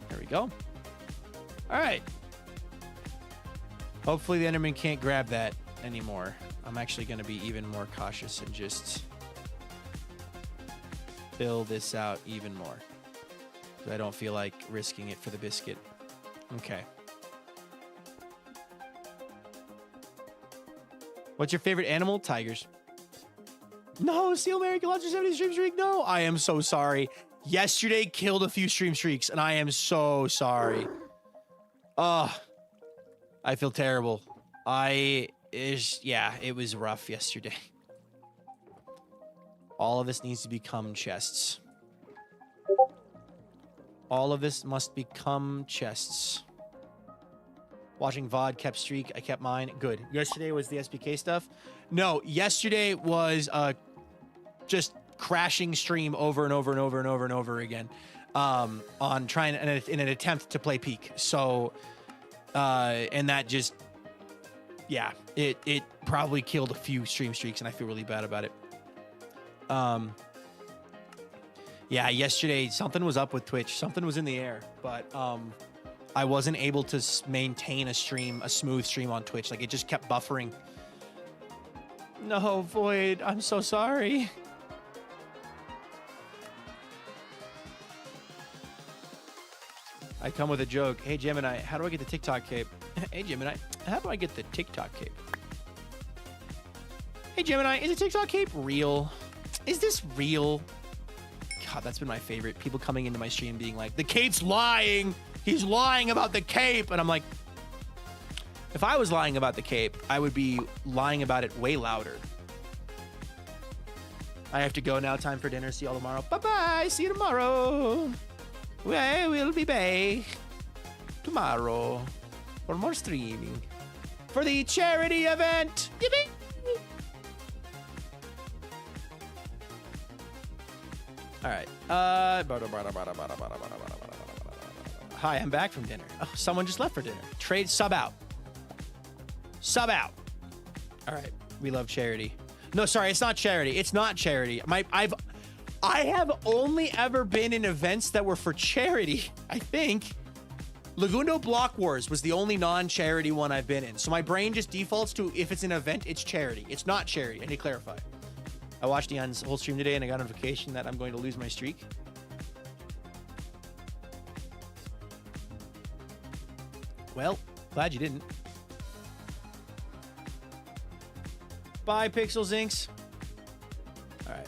There we go. All right. Hopefully the Enderman can't grab that anymore. I'm actually going to be even more cautious and just fill this out even more. I don't feel like risking it for the biscuit. Okay. What's your favorite animal? Tigers. No, Steel American Lobster 70 stream streak. No, I am so sorry. Yesterday killed a few stream streaks, and I am so sorry. I feel terrible. Yeah, it was rough yesterday. All of this needs to become chests. All of this must become chests. Watching VOD kept streak. I kept mine. Good. Yesterday was the SPK stuff. No, yesterday was just crashing stream over and over and over and over and over again. On trying in an attempt to play peak. So, and that just, yeah, it probably killed a few stream streaks, and I feel really bad about it. Yeah, yesterday something was up with Twitch. Something was in the air, but I wasn't able to maintain a smooth stream on Twitch. Like, it just kept buffering. No, Void, I'm so sorry. I come with a joke. Hey, Gemini, how do I get the TikTok cape? Hey, Gemini, how do I get the TikTok cape? Hey, Gemini, is the TikTok cape real? Is this real? God, that's been my favorite. People coming into my stream being like, the cape's lying. He's lying about the cape. And I'm like, if I was lying about the cape, I would be lying about it way louder. I have to go now. Time for dinner. See y'all tomorrow. Bye-bye. See you tomorrow. We'll be back tomorrow for more streaming for the charity event. Yippee! All right. Hi, I'm back from dinner. Oh, someone just left for dinner. Sub out. Sub out. All right. We love charity. No, sorry, it's not charity. It's not charity. I have only ever been in events that were for charity, I think. Lagundo Block Wars was the only non-charity one I've been in. So my brain just defaults to, if it's an event, it's charity. It's not charity. I need to clarify. I watched Ian's whole stream today and I got a notification that I'm going to lose my streak. Well, glad you didn't. Bye, Pixel Zinks. All right.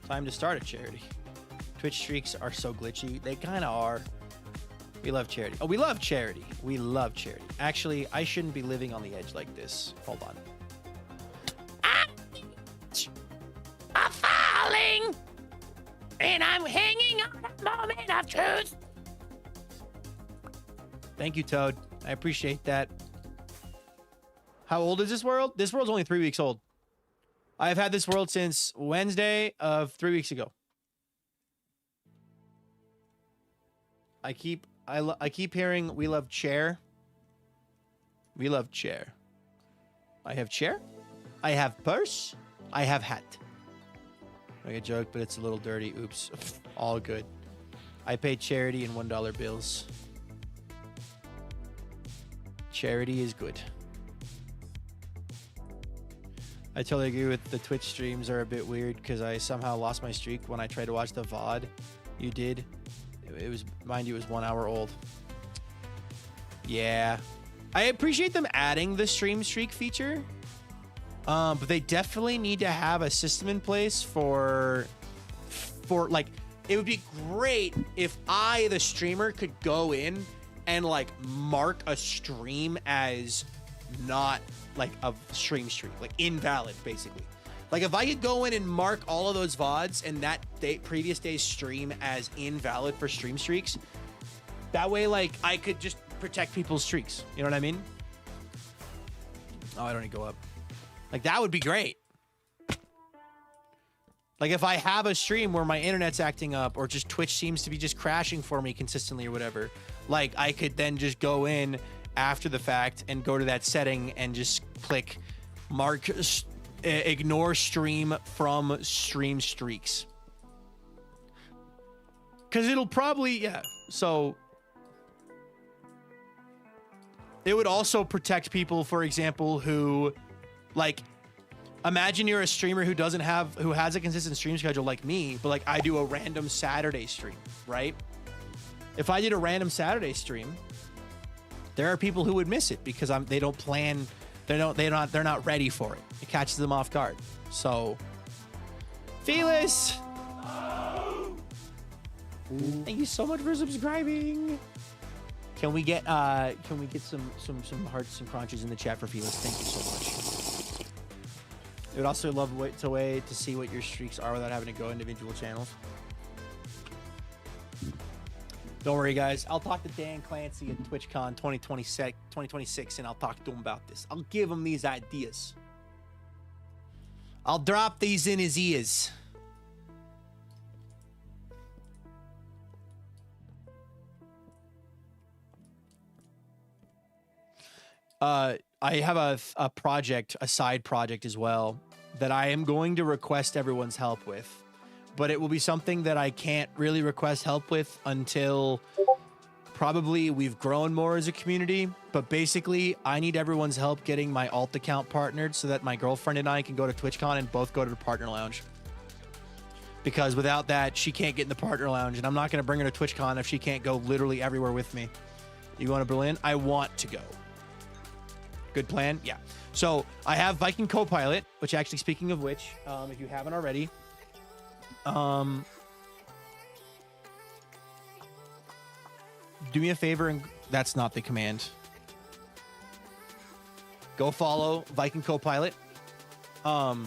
Time to start a charity. Twitch streaks are so glitchy. They kind of are. We love charity. Oh, we love charity. We love charity. Actually, I shouldn't be living on the edge like this. Hold on. I'm falling, and I'm hanging on a moment of truth. Thank you, Toad. I appreciate that. How old is this world? This world's only 3 weeks old. I've had this world since Wednesday of 3 weeks ago. I keep hearing we love chair. We love chair. I have chair. I have purse. I have hat. Make a joke, but it's a little dirty. Oops. All good. I pay charity in $1 bills. Charity is good. I totally agree with the Twitch streams are a bit weird because I somehow lost my streak when I tried to watch the VOD. You did. It was, mind you, it was 1 hour old. Yeah. I appreciate them adding the stream streak feature. But they definitely need to have a system in place for like, it would be great if I, the streamer, could go in and like mark a stream as not like a stream streak, like invalid, basically. Like if I could go in and mark all of those VODs and that previous day's stream as invalid for stream streaks, that way, like, I could just protect people's streaks. You know what I mean? Oh, I don't need to go up. Like, that would be great. Like, if I have a stream where my internet's acting up or just Twitch seems to be just crashing for me consistently or whatever, like, I could then just go in after the fact and go to that setting and just click mark, ignore stream from stream streaks. Because it'll probably, yeah. So it would also protect people, for example, who, like, imagine you're a streamer who has a consistent stream schedule like me, but like I do a random Saturday stream, right? If I did a random Saturday stream, there are people who would miss it because they're not ready for it. It catches them off guard. So, Felis, thank you so much for subscribing. Can we get some hearts and crunches in the chat for Felix? Thank you so much. I would also love to see what your streaks are without having to go individual channels. Don't worry, guys. I'll talk to Dan Clancy at TwitchCon 2026, and I'll talk to him about this. I'll give him these ideas. I'll drop these in his ears. I have a project, a side project as well, that I am going to request everyone's help with. But it will be something that I can't really request help with until probably we've grown more as a community. But basically, I need everyone's help getting my alt account partnered so that my girlfriend and I can go to TwitchCon and both go to the partner lounge. Because without that, she can't get in the partner lounge. And I'm not going to bring her to TwitchCon if she can't go literally everywhere with me. You going to Berlin? I want to go. Good plan? Yeah. So I have Viking Copilot, which actually, speaking of which, if you haven't already, do me a favor, and that's not the command. Go follow Viking Copilot. Go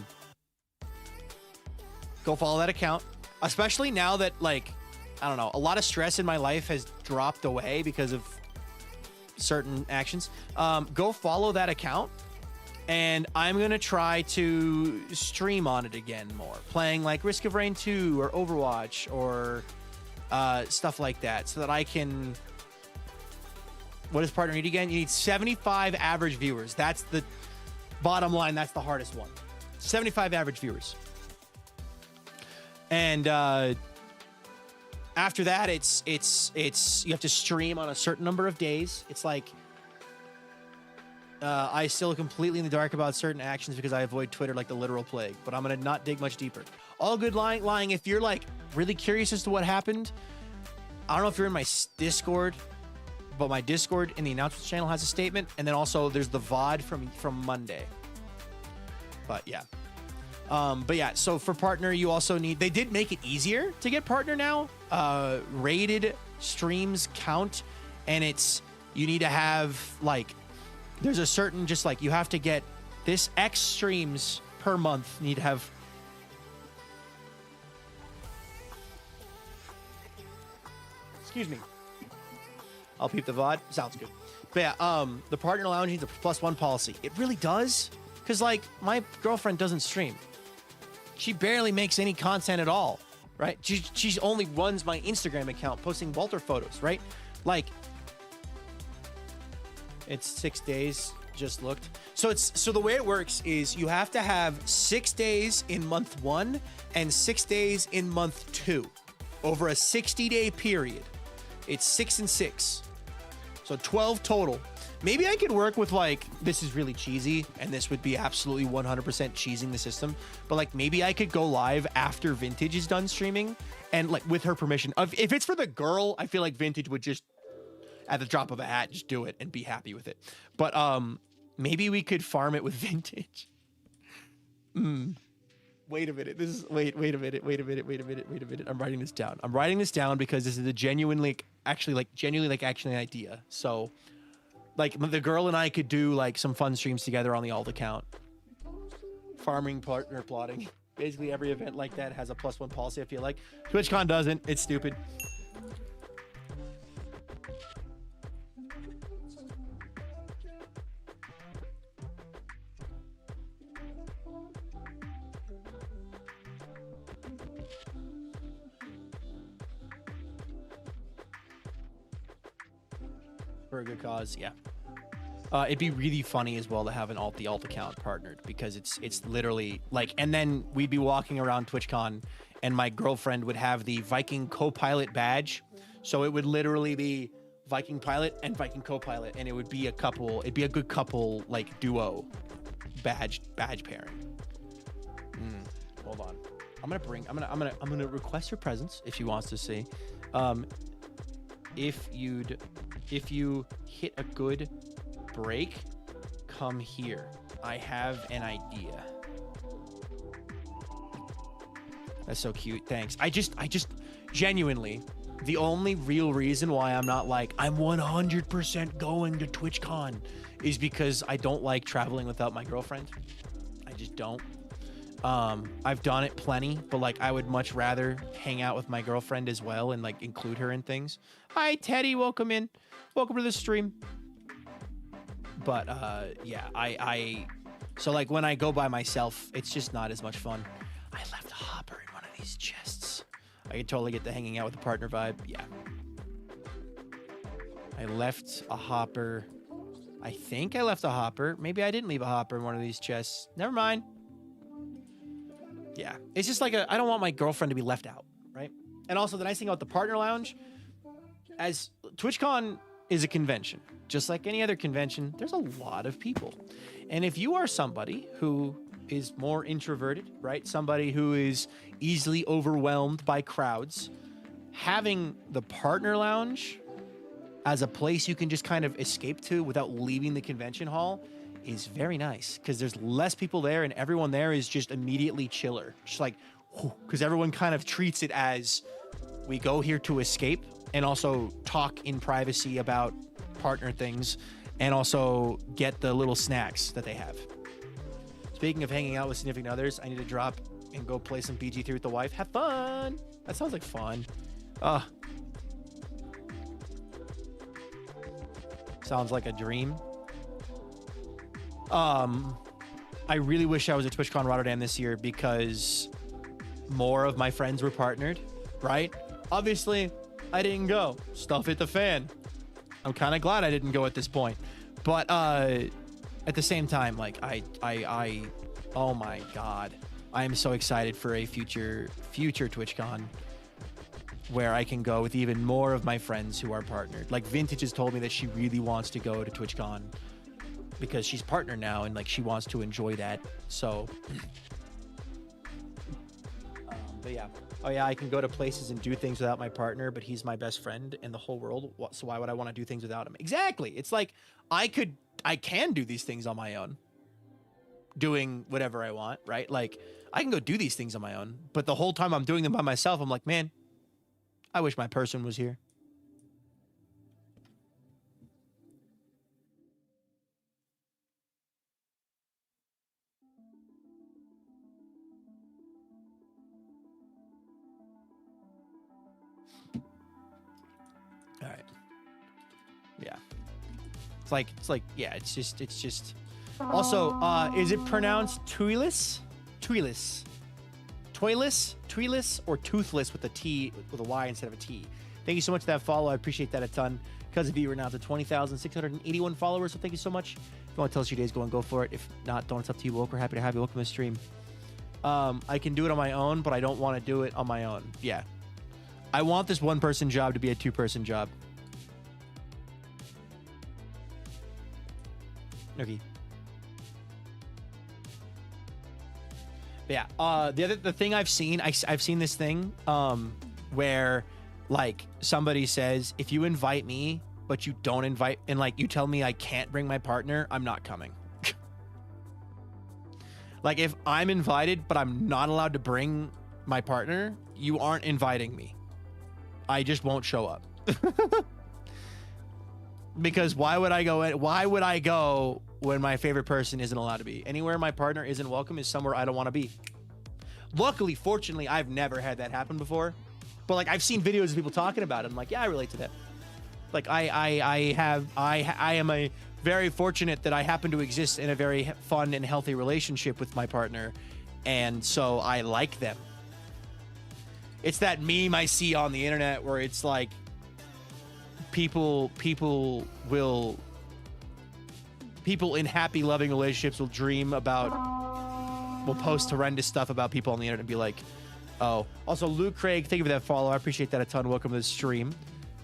follow that account, especially now that, like, I don't know, a lot of stress in my life has dropped away because of certain actions. Go follow that account. And I'm going to try to stream on it again more. Playing like Risk of Rain 2 or Overwatch or stuff like that. So that I can... What does partner need again? You need 75 average viewers. That's the bottom line. That's the hardest one. 75 average viewers. And after that, it's you have to stream on a certain number of days. It's like... I still completely in the dark about certain actions because I avoid Twitter like the literal plague, but I'm going to not dig much deeper. All good lying. If you're like really curious as to what happened, I don't know if you're in my Discord, but my Discord in the announcements channel has a statement. And then also there's the VOD from Monday. But yeah. So for partner, you also need, they did make it easier to get partner now. Rated streams count, and you need to have like, there's a certain, just like, you have to get this X streams per month need to have. Excuse me. I'll peep the VOD. Sounds good. But yeah, the partner lounge needs a +1 policy. It really does. Because, like, my girlfriend doesn't stream. She barely makes any content at all, right? She only runs my Instagram account, posting Walter photos, right? Like, it's 6 days, just looked. So the way it works is you have to have 6 days in month 1 and 6 days in month 2 over a 60-day period. It's 6 and 6. So 12 total. Maybe I could work with, like, this is really cheesy and this would be absolutely 100% cheesing the system, but like maybe I could go live after Vintage is done streaming and, like, with her permission. If it's for the girl, I feel like Vintage would just, at the drop of a hat, just do it and be happy with it. But maybe we could farm it with Vintage. Wait a minute. Wait a minute. I'm writing this down. I'm writing this down because this is a genuinely idea. So, like, the girl and I could do, like, some fun streams together on the alt account. Farming, partner plotting. Basically every event like that has a +1 policy, I feel like. TwitchCon doesn't. It's stupid. For a good cause, yeah. It'd be really funny as well to have the alt account partnered, because it's literally like, and then we'd be walking around TwitchCon and my girlfriend would have the Viking Copilot badge. So it would literally be Viking Pilot and Viking Copilot, and it would be a couple, it'd be a good couple, like, duo badge pairing. Hold on. I'm gonna request her presence if she wants to see. If you hit a good break, come here. I have an idea. That's so cute. Thanks. I just genuinely, The only real reason why I'm not like, I'm 100% going to TwitchCon is because I don't like traveling without my girlfriend. I just don't. I've done it plenty, but like I would much rather hang out with my girlfriend as well and like include her in things. Hi, Teddy. Welcome in. Welcome to the stream. But yeah, so like when I go by myself, it's just not as much fun. I left a hopper in one of these chests. I could totally get the hanging out with a partner vibe. Yeah. I left a hopper. I think I left a hopper. Maybe I didn't leave a hopper in one of these chests. Never mind. Yeah. It's just like I don't want my girlfriend to be left out, right? And also the nice thing about the partner lounge, as TwitchCon is a convention, just like any other convention, there's a lot of people. And if you are somebody who is more introverted, right? Somebody who is easily overwhelmed by crowds, having the partner lounge as a place you can just kind of escape to without leaving the convention hall is very nice because there's less people there and everyone there is just immediately chiller. Just like, because everyone kind of treats it as we go here to escape and also talk in privacy about partner things and also get the little snacks that they have. Speaking of hanging out with significant others, I need to drop and go play some PG3 with the wife. Have fun. That sounds like fun. Sounds like a dream. I really wish I was at TwitchCon Rotterdam this year because more of my friends were partnered, right? Obviously, I didn't go. Stuff hit the fan. I'm kind of glad I didn't go at this point. But at the same time, like I oh my God. I am so excited for a future TwitchCon where I can go with even more of my friends who are partnered. Like Vintage has told me that she really wants to go to TwitchCon because she's partnered now and like she wants to enjoy that. So, but yeah. Oh yeah, I can go to places and do things without my partner, but he's my best friend in the whole world. So why would I want to do things without him? Exactly. It's like I can do these things on my own, doing whatever I want, right? Like I can go do these things on my own, but the whole time I'm doing them by myself, I'm like, man, I wish my person was here. All right. Yeah. It's like, yeah, it's just. Also, is it pronounced Tuilis? Tuilis, or Toothless with a T, with a Y instead of a T. Thank you so much for that follow. I appreciate that a ton. Because of you, we're now to 20,681 followers, so thank you so much. If you want to tell us your day's going, go for it. If not, don't, it's up to you. We're happy to have you. Welcome to the stream. I can do it on my own, but I don't want to do it on my own. Yeah. I want this one-person job to be a two-person job. Okay. Yeah. The thing I've seen, I've seen this thing where like somebody says, if you invite me, but you don't invite, and like you tell me I can't bring my partner, I'm not coming. Like if I'm invited, but I'm not allowed to bring my partner, you aren't inviting me. I just won't show up. Because why would I go? Why would I go when my favorite person isn't allowed to be? Anywhere my partner isn't welcome is somewhere I don't want to be. Luckily, fortunately, I've never had that happen before. But like I've seen videos of people talking about it. I'm like, yeah, I relate to that. Like I am a very fortunate that I happen to exist in a very fun and healthy relationship with my partner, and so I like them. It's that meme I see on the internet where it's like people in happy, loving relationships will dream about, will post horrendous stuff about people on the internet and be like, oh. Also, Luke Craig, thank you for that follow. I appreciate that a ton. Welcome to the stream.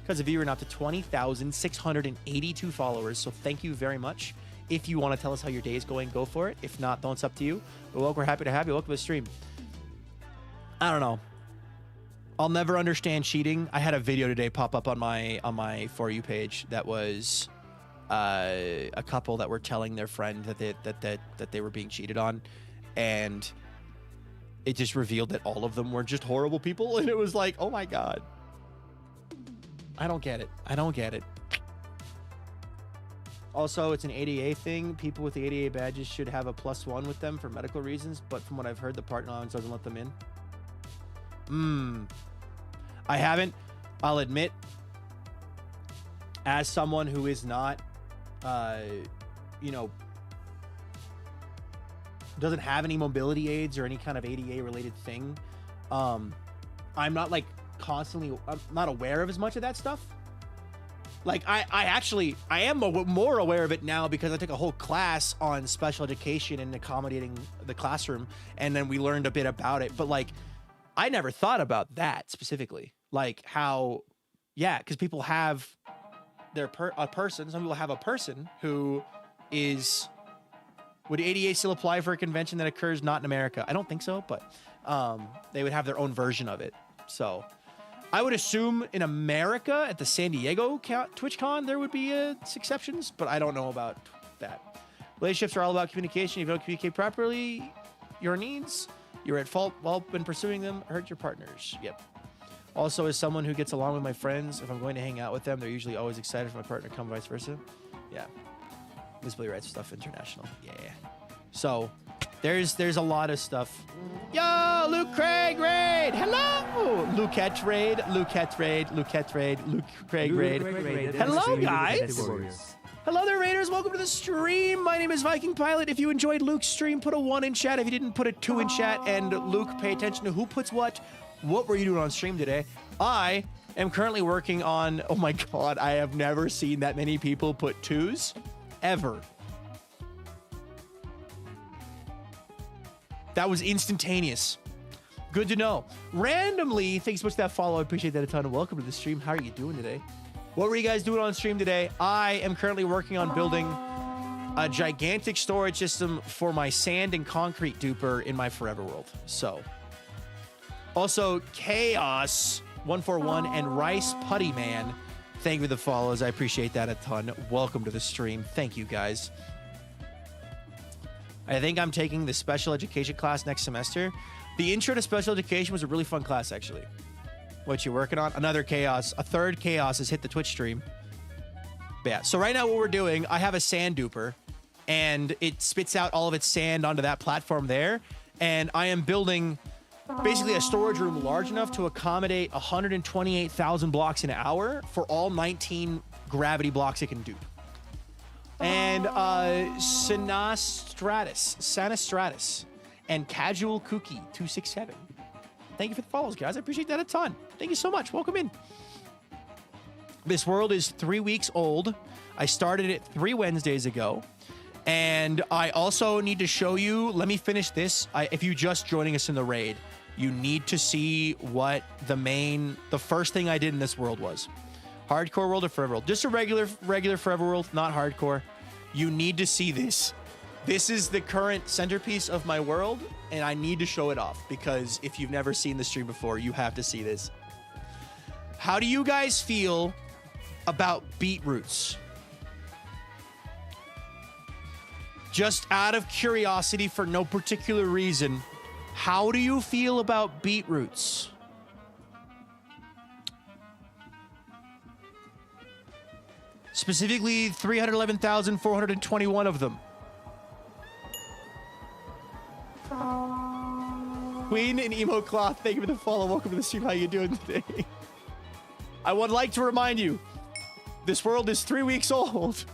Because of you, we're now to 20,682 followers, so thank you very much. If you want to tell us how your day is going, go for it. If not, don't, it's up to you. But welcome, we're happy to have you. Welcome to the stream. I don't know. I'll never understand cheating. I had a video today pop up on my For You page that was a couple that were telling their friend that they were being cheated on, and it just revealed that all of them were just horrible people, and it was like, oh my God. I don't get it. I don't get it. Also, it's an ADA thing. People with the ADA badges should have a +1 with them for medical reasons, but from what I've heard, the partner allowance doesn't let them in. I haven't. I'll admit, as someone who is not, you know, doesn't have any mobility aids or any kind of ADA related thing, I'm not like constantly, I'm not aware of as much of that stuff. Like I am more aware of it now because I took a whole class on special education and accommodating the classroom, and then we learned a bit about it. But like, I never thought about that specifically, like how, yeah, because people have their person. Some people have a person who is. Would ADA still apply for a convention that occurs not in America? I don't think so, but they would have their own version of it. So I would assume in America at the San Diego TwitchCon there would be exceptions, but I don't know about that. Relationships are all about communication. If you don't communicate properly your needs, you're at fault while when pursuing them, hurt your partners. Yep. Also, as someone who gets along with my friends, if I'm going to hang out with them, they're usually always excited for my partner to come, vice versa. Yeah. Miss Billy Wright Stuff International. Yeah. So there's a lot of stuff. Yo, Luke Craig Raid. Hello. Luquette Raid. Luquette Raid. Luquette Raid. Luke Craig Raid. Hello, guys. Hello there, Raiders. Welcome to the stream. My name is VikingPilot. If you enjoyed Luke's stream, put a 1 in chat. If you didn't, put a 2 in chat. And Luke, pay attention to who puts what. What were you doing on stream today? I am currently working on, oh my God, I have never seen that many people put 2s. Ever. That was instantaneous. Good to know. Randomly, thanks so much for that follow. I appreciate that a ton. Welcome to the stream. How are you doing today? What were you guys doing on stream today? I am currently working on building a gigantic storage system for my sand and concrete duper in my forever world. So, also Chaos 141 and Rice Putty Man. Thank you for the follows. I appreciate that a ton. Welcome to the stream. Thank you, guys. I think I'm taking the special education class next semester. The intro to special education was a really fun class, actually. What you working on? Another chaos. A third chaos has hit the Twitch stream. But yeah, so right now what we're doing, I have a sand duper, and it spits out all of its sand onto that platform there. And I am building basically a storage room large enough to accommodate 128,000 blocks an hour for all 19 gravity blocks it can do. And Sanastratus, and Casual Cookie 267. Thank you for the follows, guys. I appreciate that a ton. Thank you so much. Welcome in. This world is 3 weeks old. I started it 3 Wednesdays ago. And I also need to show you, let me finish this. If you're just joining us in the raid, you need to see what the first thing I did in this world was. Hardcore world or forever world? Just a regular forever world, not hardcore. You need to see this. This is the current centerpiece of my world, and I need to show it off because if you've never seen the stream before, you have to see this. How do you guys feel about beetroots? Just out of curiosity, for no particular reason, how do you feel about beetroots? Specifically, 311,421 of them. Queen and Emo Cloth, thank you for the follow. Welcome to the stream. How you doing today? I would like to remind you, this world is 3 weeks old,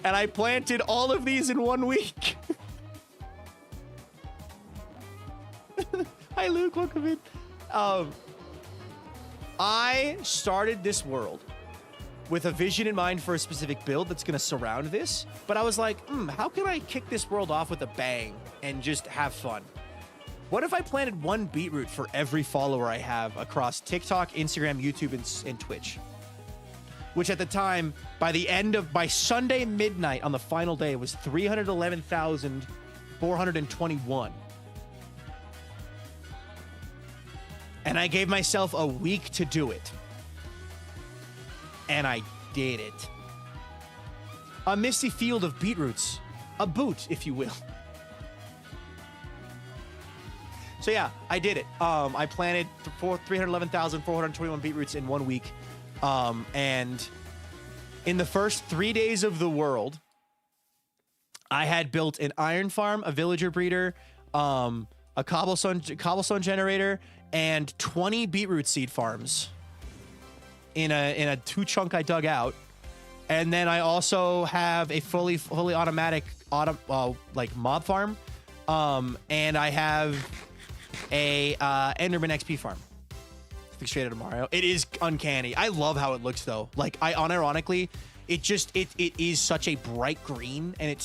and I planted all of these in 1 week. Hi, Luke. Welcome in. I started this world with a vision in mind for a specific build that's going to surround this. But I was like, how can I kick this world off with a bang and just have fun? What if I planted 1 beetroot for every follower I have across TikTok, Instagram, YouTube, and Twitch? Which at the time, by Sunday midnight on the final day, was 311,421. And I gave myself a week to do it. And I did it. A misty field of beetroots. A boot, if you will. So yeah, I did it. I planted 311,421 beetroots in 1 week. And in the first 3 days of the world, I had built an iron farm, a villager breeder, a cobblestone generator, and 20 beetroot seed farms in a 2 chunk I dug out. And then I also have a fully automatic like mob farm, and I have a Enderman XP farm. Straight out of Mario. It is uncanny. I love how it looks though. Like I unironically, it is such a bright green, and it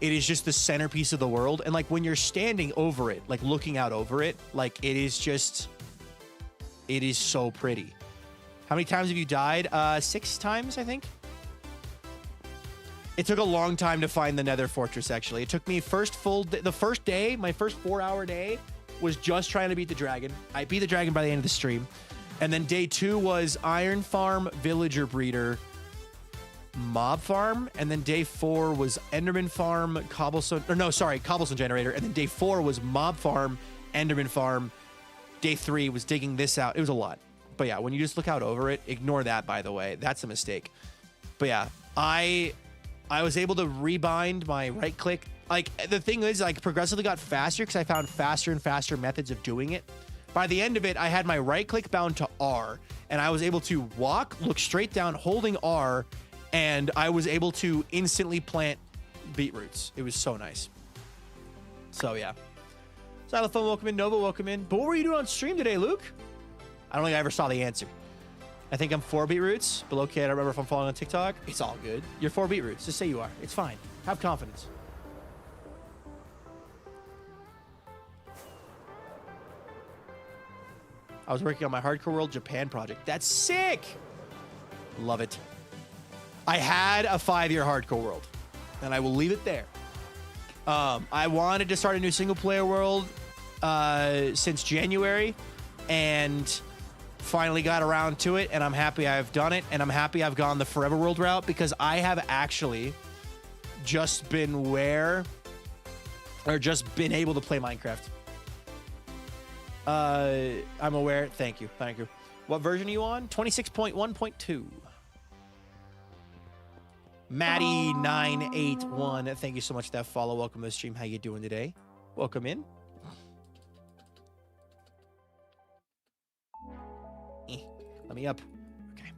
is just the centerpiece of the world. And like when you're standing over it, like looking out over it, like it is so pretty. How many times have you died? 6 times, I think. It took a long time to find the Nether Fortress, actually. It took me the first day, my first 4-hour day, was just trying to beat the dragon. I beat the dragon by the end of the stream. And then day 2 was Iron Farm, Villager Breeder, Mob Farm. And then day 4 was Enderman Farm, Cobblestone Generator. And then day 4 was Mob Farm, Enderman Farm. Day 3 was digging this out. It was a lot. But yeah, when you just look out over it, ignore that, by the way. That's a mistake. But yeah, I was able to rebind my right click. Like, the thing is, like, progressively got faster because I found faster and faster methods of doing it. By the end of it, I had my right click bound to R, and I was able to walk, look straight down, holding R, and I was able to instantly plant beetroots. It was so nice. So yeah. Xylophone, welcome in. Nova, welcome in. But what were you doing on stream today, Luke? I don't think I ever saw the answer. I think I'm 4 beetroots, but okay, I don't remember if I'm following on TikTok. It's all good. You're 4 beetroots. Just say you are. It's fine. Have confidence. I was working on my Hardcore World Japan project. That's sick. Love it. I had a 5-year Hardcore World, and I will leave it there. I wanted to start a new single-player world since January, and finally got around to it, and I'm happy I've done it, and I'm happy I've gone the Forever World route, because I have actually just been able to play Minecraft. I'm aware. Thank you. What version are you on? 26.1.2. Maddie981. Thank you so much for that follow. Welcome to the stream. How you doing today? Welcome in. Let me up. Okay.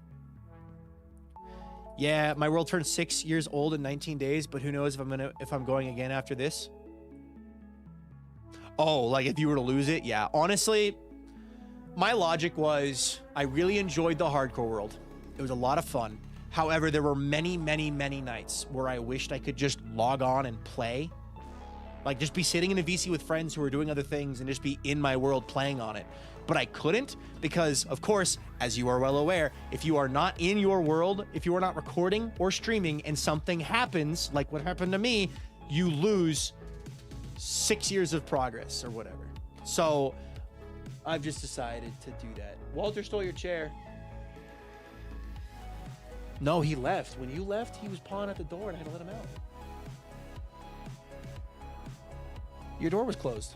Yeah, my world turned 6 years old in 19 days, but who knows if I'm going again after this. Oh, like if you were to lose it? Yeah. Honestly, my logic was I really enjoyed the Hardcore World. It was a lot of fun. However, there were many, many, many nights where I wished I could just log on and play. Like just be sitting in a VC with friends who are doing other things and just be in my world playing on it. But I couldn't because, of course, as you are well aware, if you are not in your world, if you are not recording or streaming and something happens, like what happened to me, you lose 6 years of progress or whatever. So I've just decided to do that. Walter stole your chair. No, he left. When you left, he was pawing at the door and I had to let him out. Your door was closed.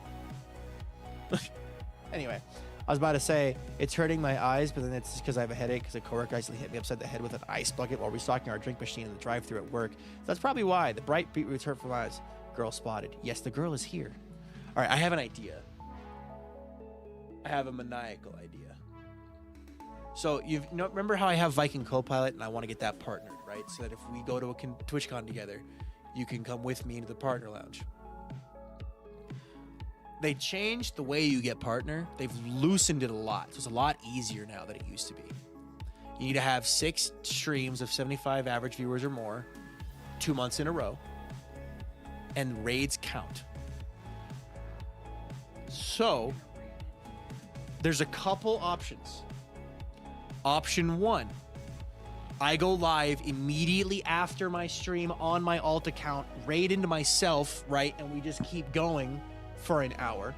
Anyway, I was about to say, it's hurting my eyes, but then it's just because I have a headache because a coworker actually hit me upside the head with an ice bucket while restocking our drink machine in the drive-thru at work. So that's probably why. The bright beetroots hurt from eyes. Girl spotted. Yes, the girl is here. All right, I have an idea. I have a maniacal idea. So remember how I have VikingPilot and I want to get that partnered, right? So that if we go to a TwitchCon together, you can come with me into the partner lounge. They changed the way you get partner. They've loosened it a lot. So it's a lot easier now than it used to be. You need to have 6 streams of 75 average viewers or more, 2 months in a row, and raids count. So there's a couple options. Option 1, I go live immediately after my stream on my alt account, raid into myself, right? And we just keep going for an hour.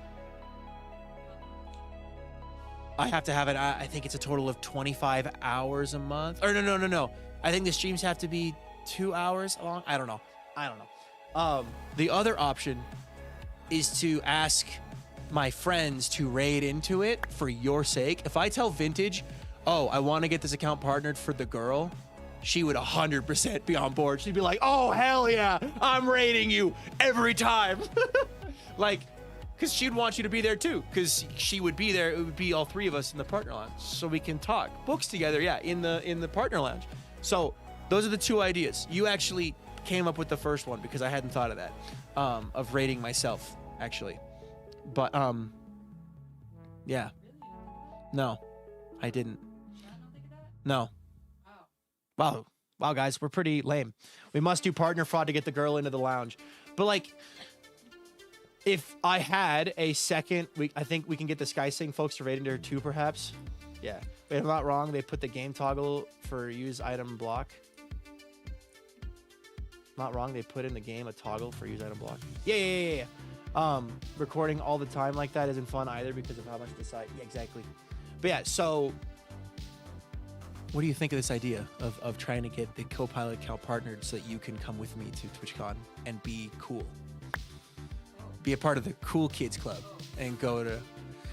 I have to have it. I think it's a total of 25 hours a month. Or no. I think the streams have to be 2 hours long. I don't know. The other option is to ask my friends to raid into it for your sake. If I tell Vintage, oh, I want to get this account partnered for the girl, she would 100% be on board. She'd be like, oh, hell yeah, I'm raiding you every time. Like, because she'd want you to be there too, because she would be there. It would be all three of us in the partner lounge, so we can talk books together. Yeah, in the partner lounge. So those are the two ideas. You actually came up with the first one because I hadn't thought of that, of raiding myself actually. But yeah, no, I didn't. No. Wow, guys, we're pretty lame. We must do partner fraud to get the girl into the lounge. But like, if I had a second, I think we can get the SkySing folks to raid into her too, perhaps. Yeah, if I'm not wrong, they put the game toggle for use item block. Not wrong, they put in the game a toggle for use item block. Yeah. Recording all the time like that isn't fun either because of how much the site. Yeah, exactly. But yeah, so what do you think of this idea of trying to get the co-pilot account partnered so that you can come with me to TwitchCon and be cool? Be a part of the cool kids club and go to...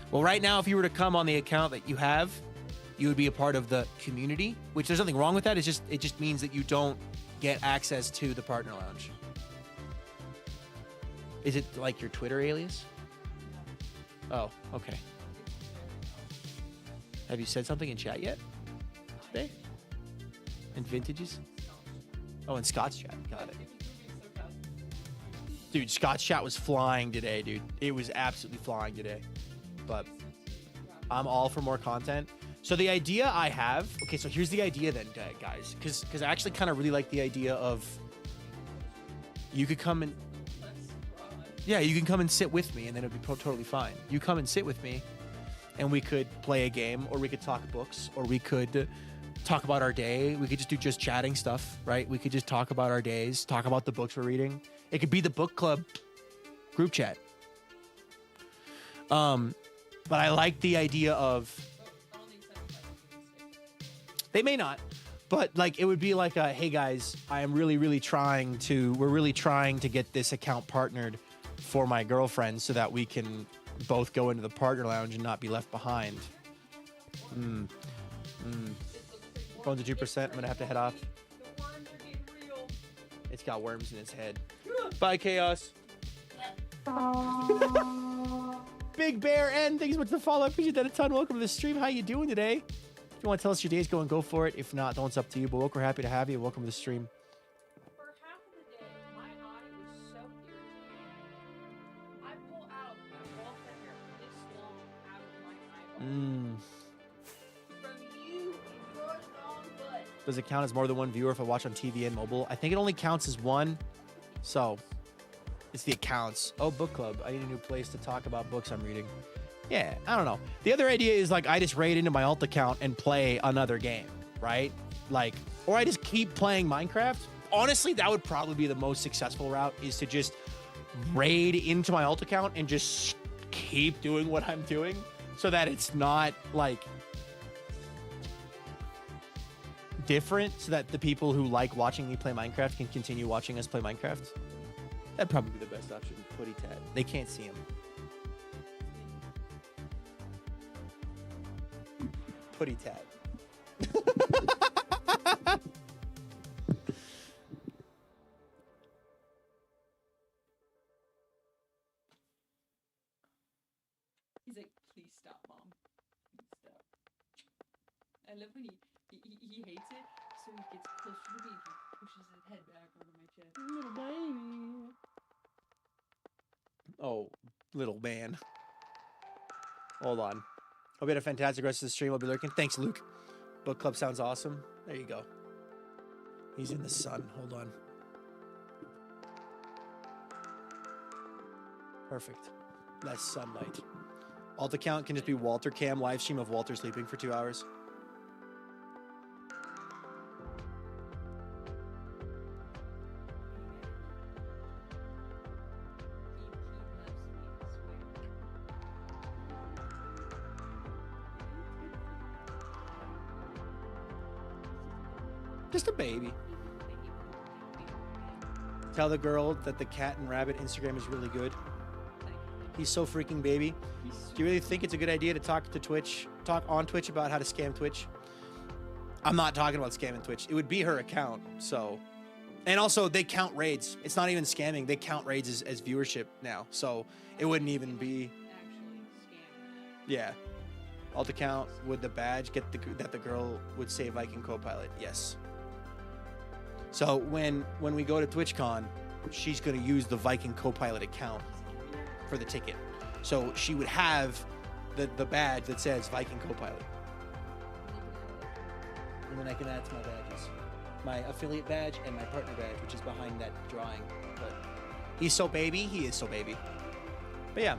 Well, right now, if you were to come on the account that you have, you would be a part of the community, which there's nothing wrong with that. It just means that you don't get access to the partner lounge. Is it like your Twitter alias? Oh, okay. Have you said something in chat yet? Today? In Vintages? Oh, in Scott's chat. Got it. Dude, Scott's chat was flying today, dude. It was absolutely flying today. But I'm all for more content. So the idea I have... Okay, so here's the idea then, guys. Because I actually kind of really like the idea of... You could come and... Yeah, you can come and sit with me, and then it'd be totally fine. You come and sit with me, and we could play a game, or we could talk books, or we could talk about our day. We could just do just chatting stuff, right? We could just talk about our days, talk about the books we're reading. It could be the book club group chat. But I like the idea of... They may not, but like it would be like a, hey guys, I am really, really trying to... We're really trying to get this account partnered for my girlfriend so that we can both go into the partner lounge and not be left behind. Going to 2%. I'm gonna have to head off. It's got worms in its head. Bye, Chaos. Big Bear N, thanks so much for the follow. I appreciate that a ton. Welcome to the stream. How you doing today? If you want to tell us your day's going, go for it. If not, don't. It's up to you. But we're happy to have you. Welcome to the stream. For half of the day, my eye was so irritated. I pull out a ball cut hair this long out of my eyeball. From you and your long butt. Does it count as more than one viewer if I watch on TV and mobile? I think it only counts as one. So, it's the accounts. Oh, book club. I need a new place to talk about books I'm reading. Yeah, I don't know. The other idea is like I just raid into my alt account and play another game, right? Like, or I just keep playing Minecraft. Honestly, that would probably be the most successful route, is to just raid into my alt account and just keep doing what I'm doing so that it's not like different, so that the people who like watching me play Minecraft can continue watching us play Minecraft. That'd probably be the best option. Putty Tat. They can't see him. Putty Tat. He's like, please stop, Mom. Please stop. I love when he hates it, so he gets closer to me and he pushes his head back over my chest. Little baby. Oh, little man. Hold on. Hope you had a fantastic rest of the stream. I'll be lurking. Thanks, Luke. Book club sounds awesome. There you go. He's in the sun. Hold on. Perfect. Less sunlight. Alt account can just be Walter Cam live stream of Walter sleeping for 2 hours. Just a baby. Tell the girl that the cat and rabbit Instagram is really good. He's so freaking baby. Do you really think it's a good idea to talk on Twitch about how to scam Twitch? I'm not talking about scamming Twitch. It would be her account. So, and also they count raids. It's not even scamming. They count raids as viewership now. So it wouldn't even be. Actually, scam. Yeah. Alt account, would the badge get that the girl would say Viking Copilot? Yes. So when we go to TwitchCon, she's gonna use the Viking Copilot account for the ticket. So she would have the badge that says Viking Copilot. And then I can add to my badges. My affiliate badge and my partner badge, which is behind that drawing. But he's so baby, he is so baby. But yeah.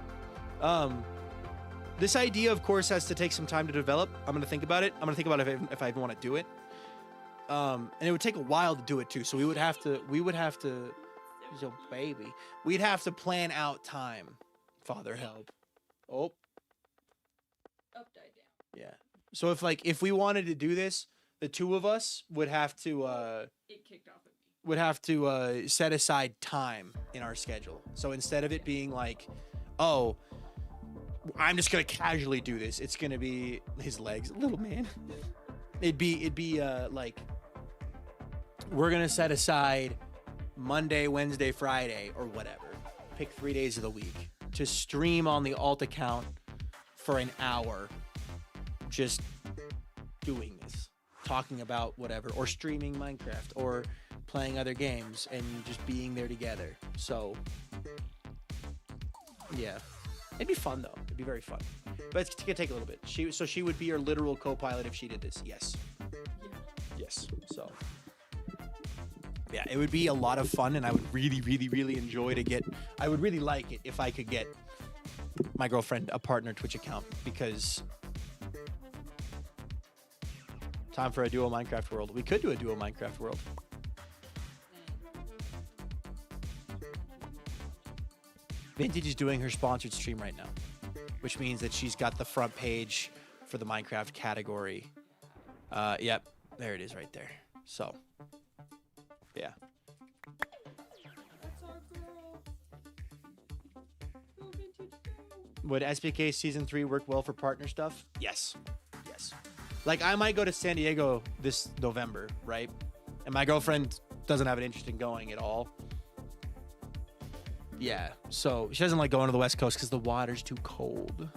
This idea, of course, has to take some time to develop. I'm gonna think about it. I'm gonna think about if I even want to do it. And it would take a while to do it too. So we would have to, so baby, we'd have to plan out time. Father help. Oh, Upside down. yeah. So if we wanted to do this, the two of us would have to, It kicked off at me. set aside time in our schedule. So instead of it being like, oh, I'm just gonna casually do this, it's gonna be his legs, little man. It'd be like, we're gonna set aside Monday, Wednesday, Friday, or whatever. Pick 3 days of the week to stream on the alt account for an hour, just doing this, talking about whatever, or streaming Minecraft, or playing other games, and just being there together. So, yeah. It'd be fun though. It'd be very fun, but it's gonna take a little bit. She would be your literal co-pilot if she did this. Yes. Yes. So yeah, it would be a lot of fun, and I would really, really, really enjoy to get. I would really like it if I could get my girlfriend a partner Twitch account, because time for a duo Minecraft world. We could do a duo Minecraft world. Vintage is doing her sponsored stream right now, which means that she's got the front page for the Minecraft category. Yep, there it is right there. So, yeah. That's our girl. Go Vintage, go. Would SPK Season 3 work well for partner stuff? Yes. Yes. Like, I might go to San Diego this November, right? And my girlfriend doesn't have an interest in going at all. Yeah, so she doesn't like going to the West Coast because the water's too cold.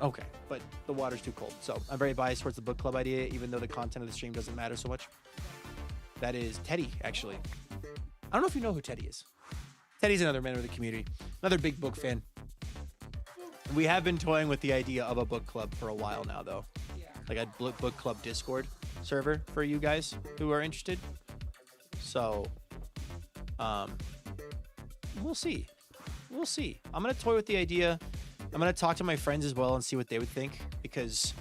Okay, but the water's too cold. So I'm very biased towards the book club idea, even though the content of the stream doesn't matter so much. That is Teddy, actually. I don't know if you know who Teddy is. Teddy's another member of the community, another big book fan. We have been toying with the idea of a book club for a while now, though. Yeah. Like a book club Discord server for you guys who are interested. So, we'll see. We'll see. I'm gonna toy with the idea. I'm gonna talk to my friends as well and see what they would think, because,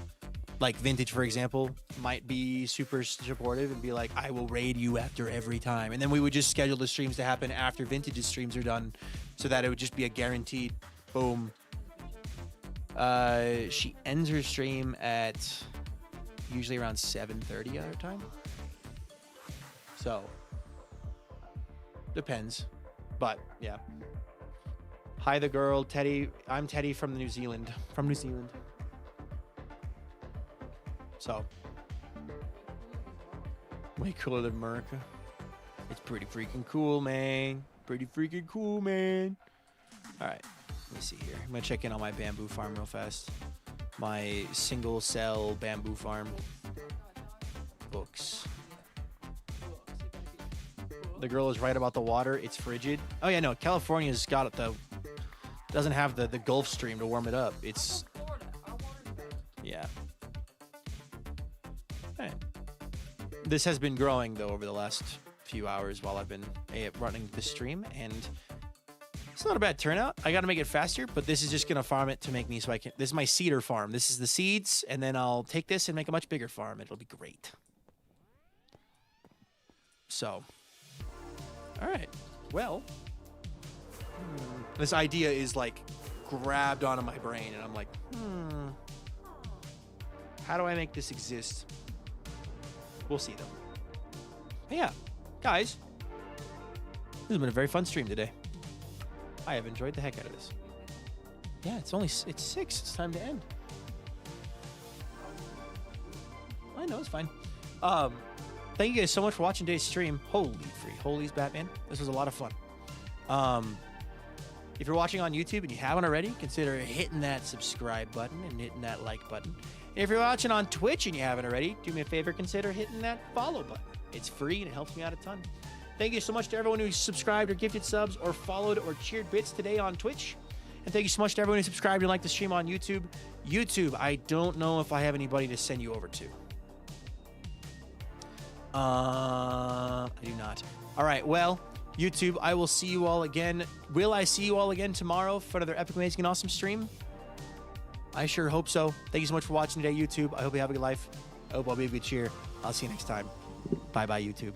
like, Vintage, for example, might be super supportive and be like, I will raid you after every time. And then we would just schedule the streams to happen after Vintage's streams are done, so that it would just be a guaranteed boom. She ends her stream at usually around 7:30 our time. So, depends. But, yeah. Hi, the girl, Teddy. I'm Teddy from New Zealand. From New Zealand. So, way cooler than America. It's pretty freaking cool, man. Pretty freaking cool, man. All right, let me see here. I'm gonna check in on my bamboo farm real fast. My single cell bamboo farm. Books. The girl is right about the water. It's frigid. Oh yeah, no. California's got doesn't have the Gulf Stream to warm it up. It's Florida. Our water's better. yeah. All right. This has been growing though over the last few hours while I've been running the stream, and it's not a bad turnout. I got to make it faster, but this is just gonna farm it to make me so I can. This is my cedar farm. This is the seeds, and then I'll take this and make a much bigger farm. It'll be great. So. All right. Well, this idea is like grabbed onto my brain, and I'm like, how do I make this exist? We'll see, though. But yeah, guys, this has been a very fun stream today. I have enjoyed the heck out of this. Yeah, it's 6. It's time to end. fine. No, it's fine. Thank you guys so much for watching today's stream. Holy's Batman. This was a lot of fun. If you're watching on YouTube and you haven't already, consider hitting that subscribe button and hitting that like button. If you're watching on Twitch and you haven't already, do me a favor, consider hitting that follow button. It's free and it helps me out a ton. Thank you so much to everyone who subscribed or gifted subs or followed or cheered bits today on Twitch. And thank you so much to everyone who subscribed and liked the stream on YouTube. YouTube, I don't know if I have anybody to send you over to. I do not. All right, well, YouTube, I will see you all again. Will I see you all again tomorrow for another epic, amazing, and awesome stream? I sure hope so. Thank you so much for watching today, YouTube. I hope you have a good life. I hope I'll be a good cheer. I'll see you next time. Bye-bye, YouTube.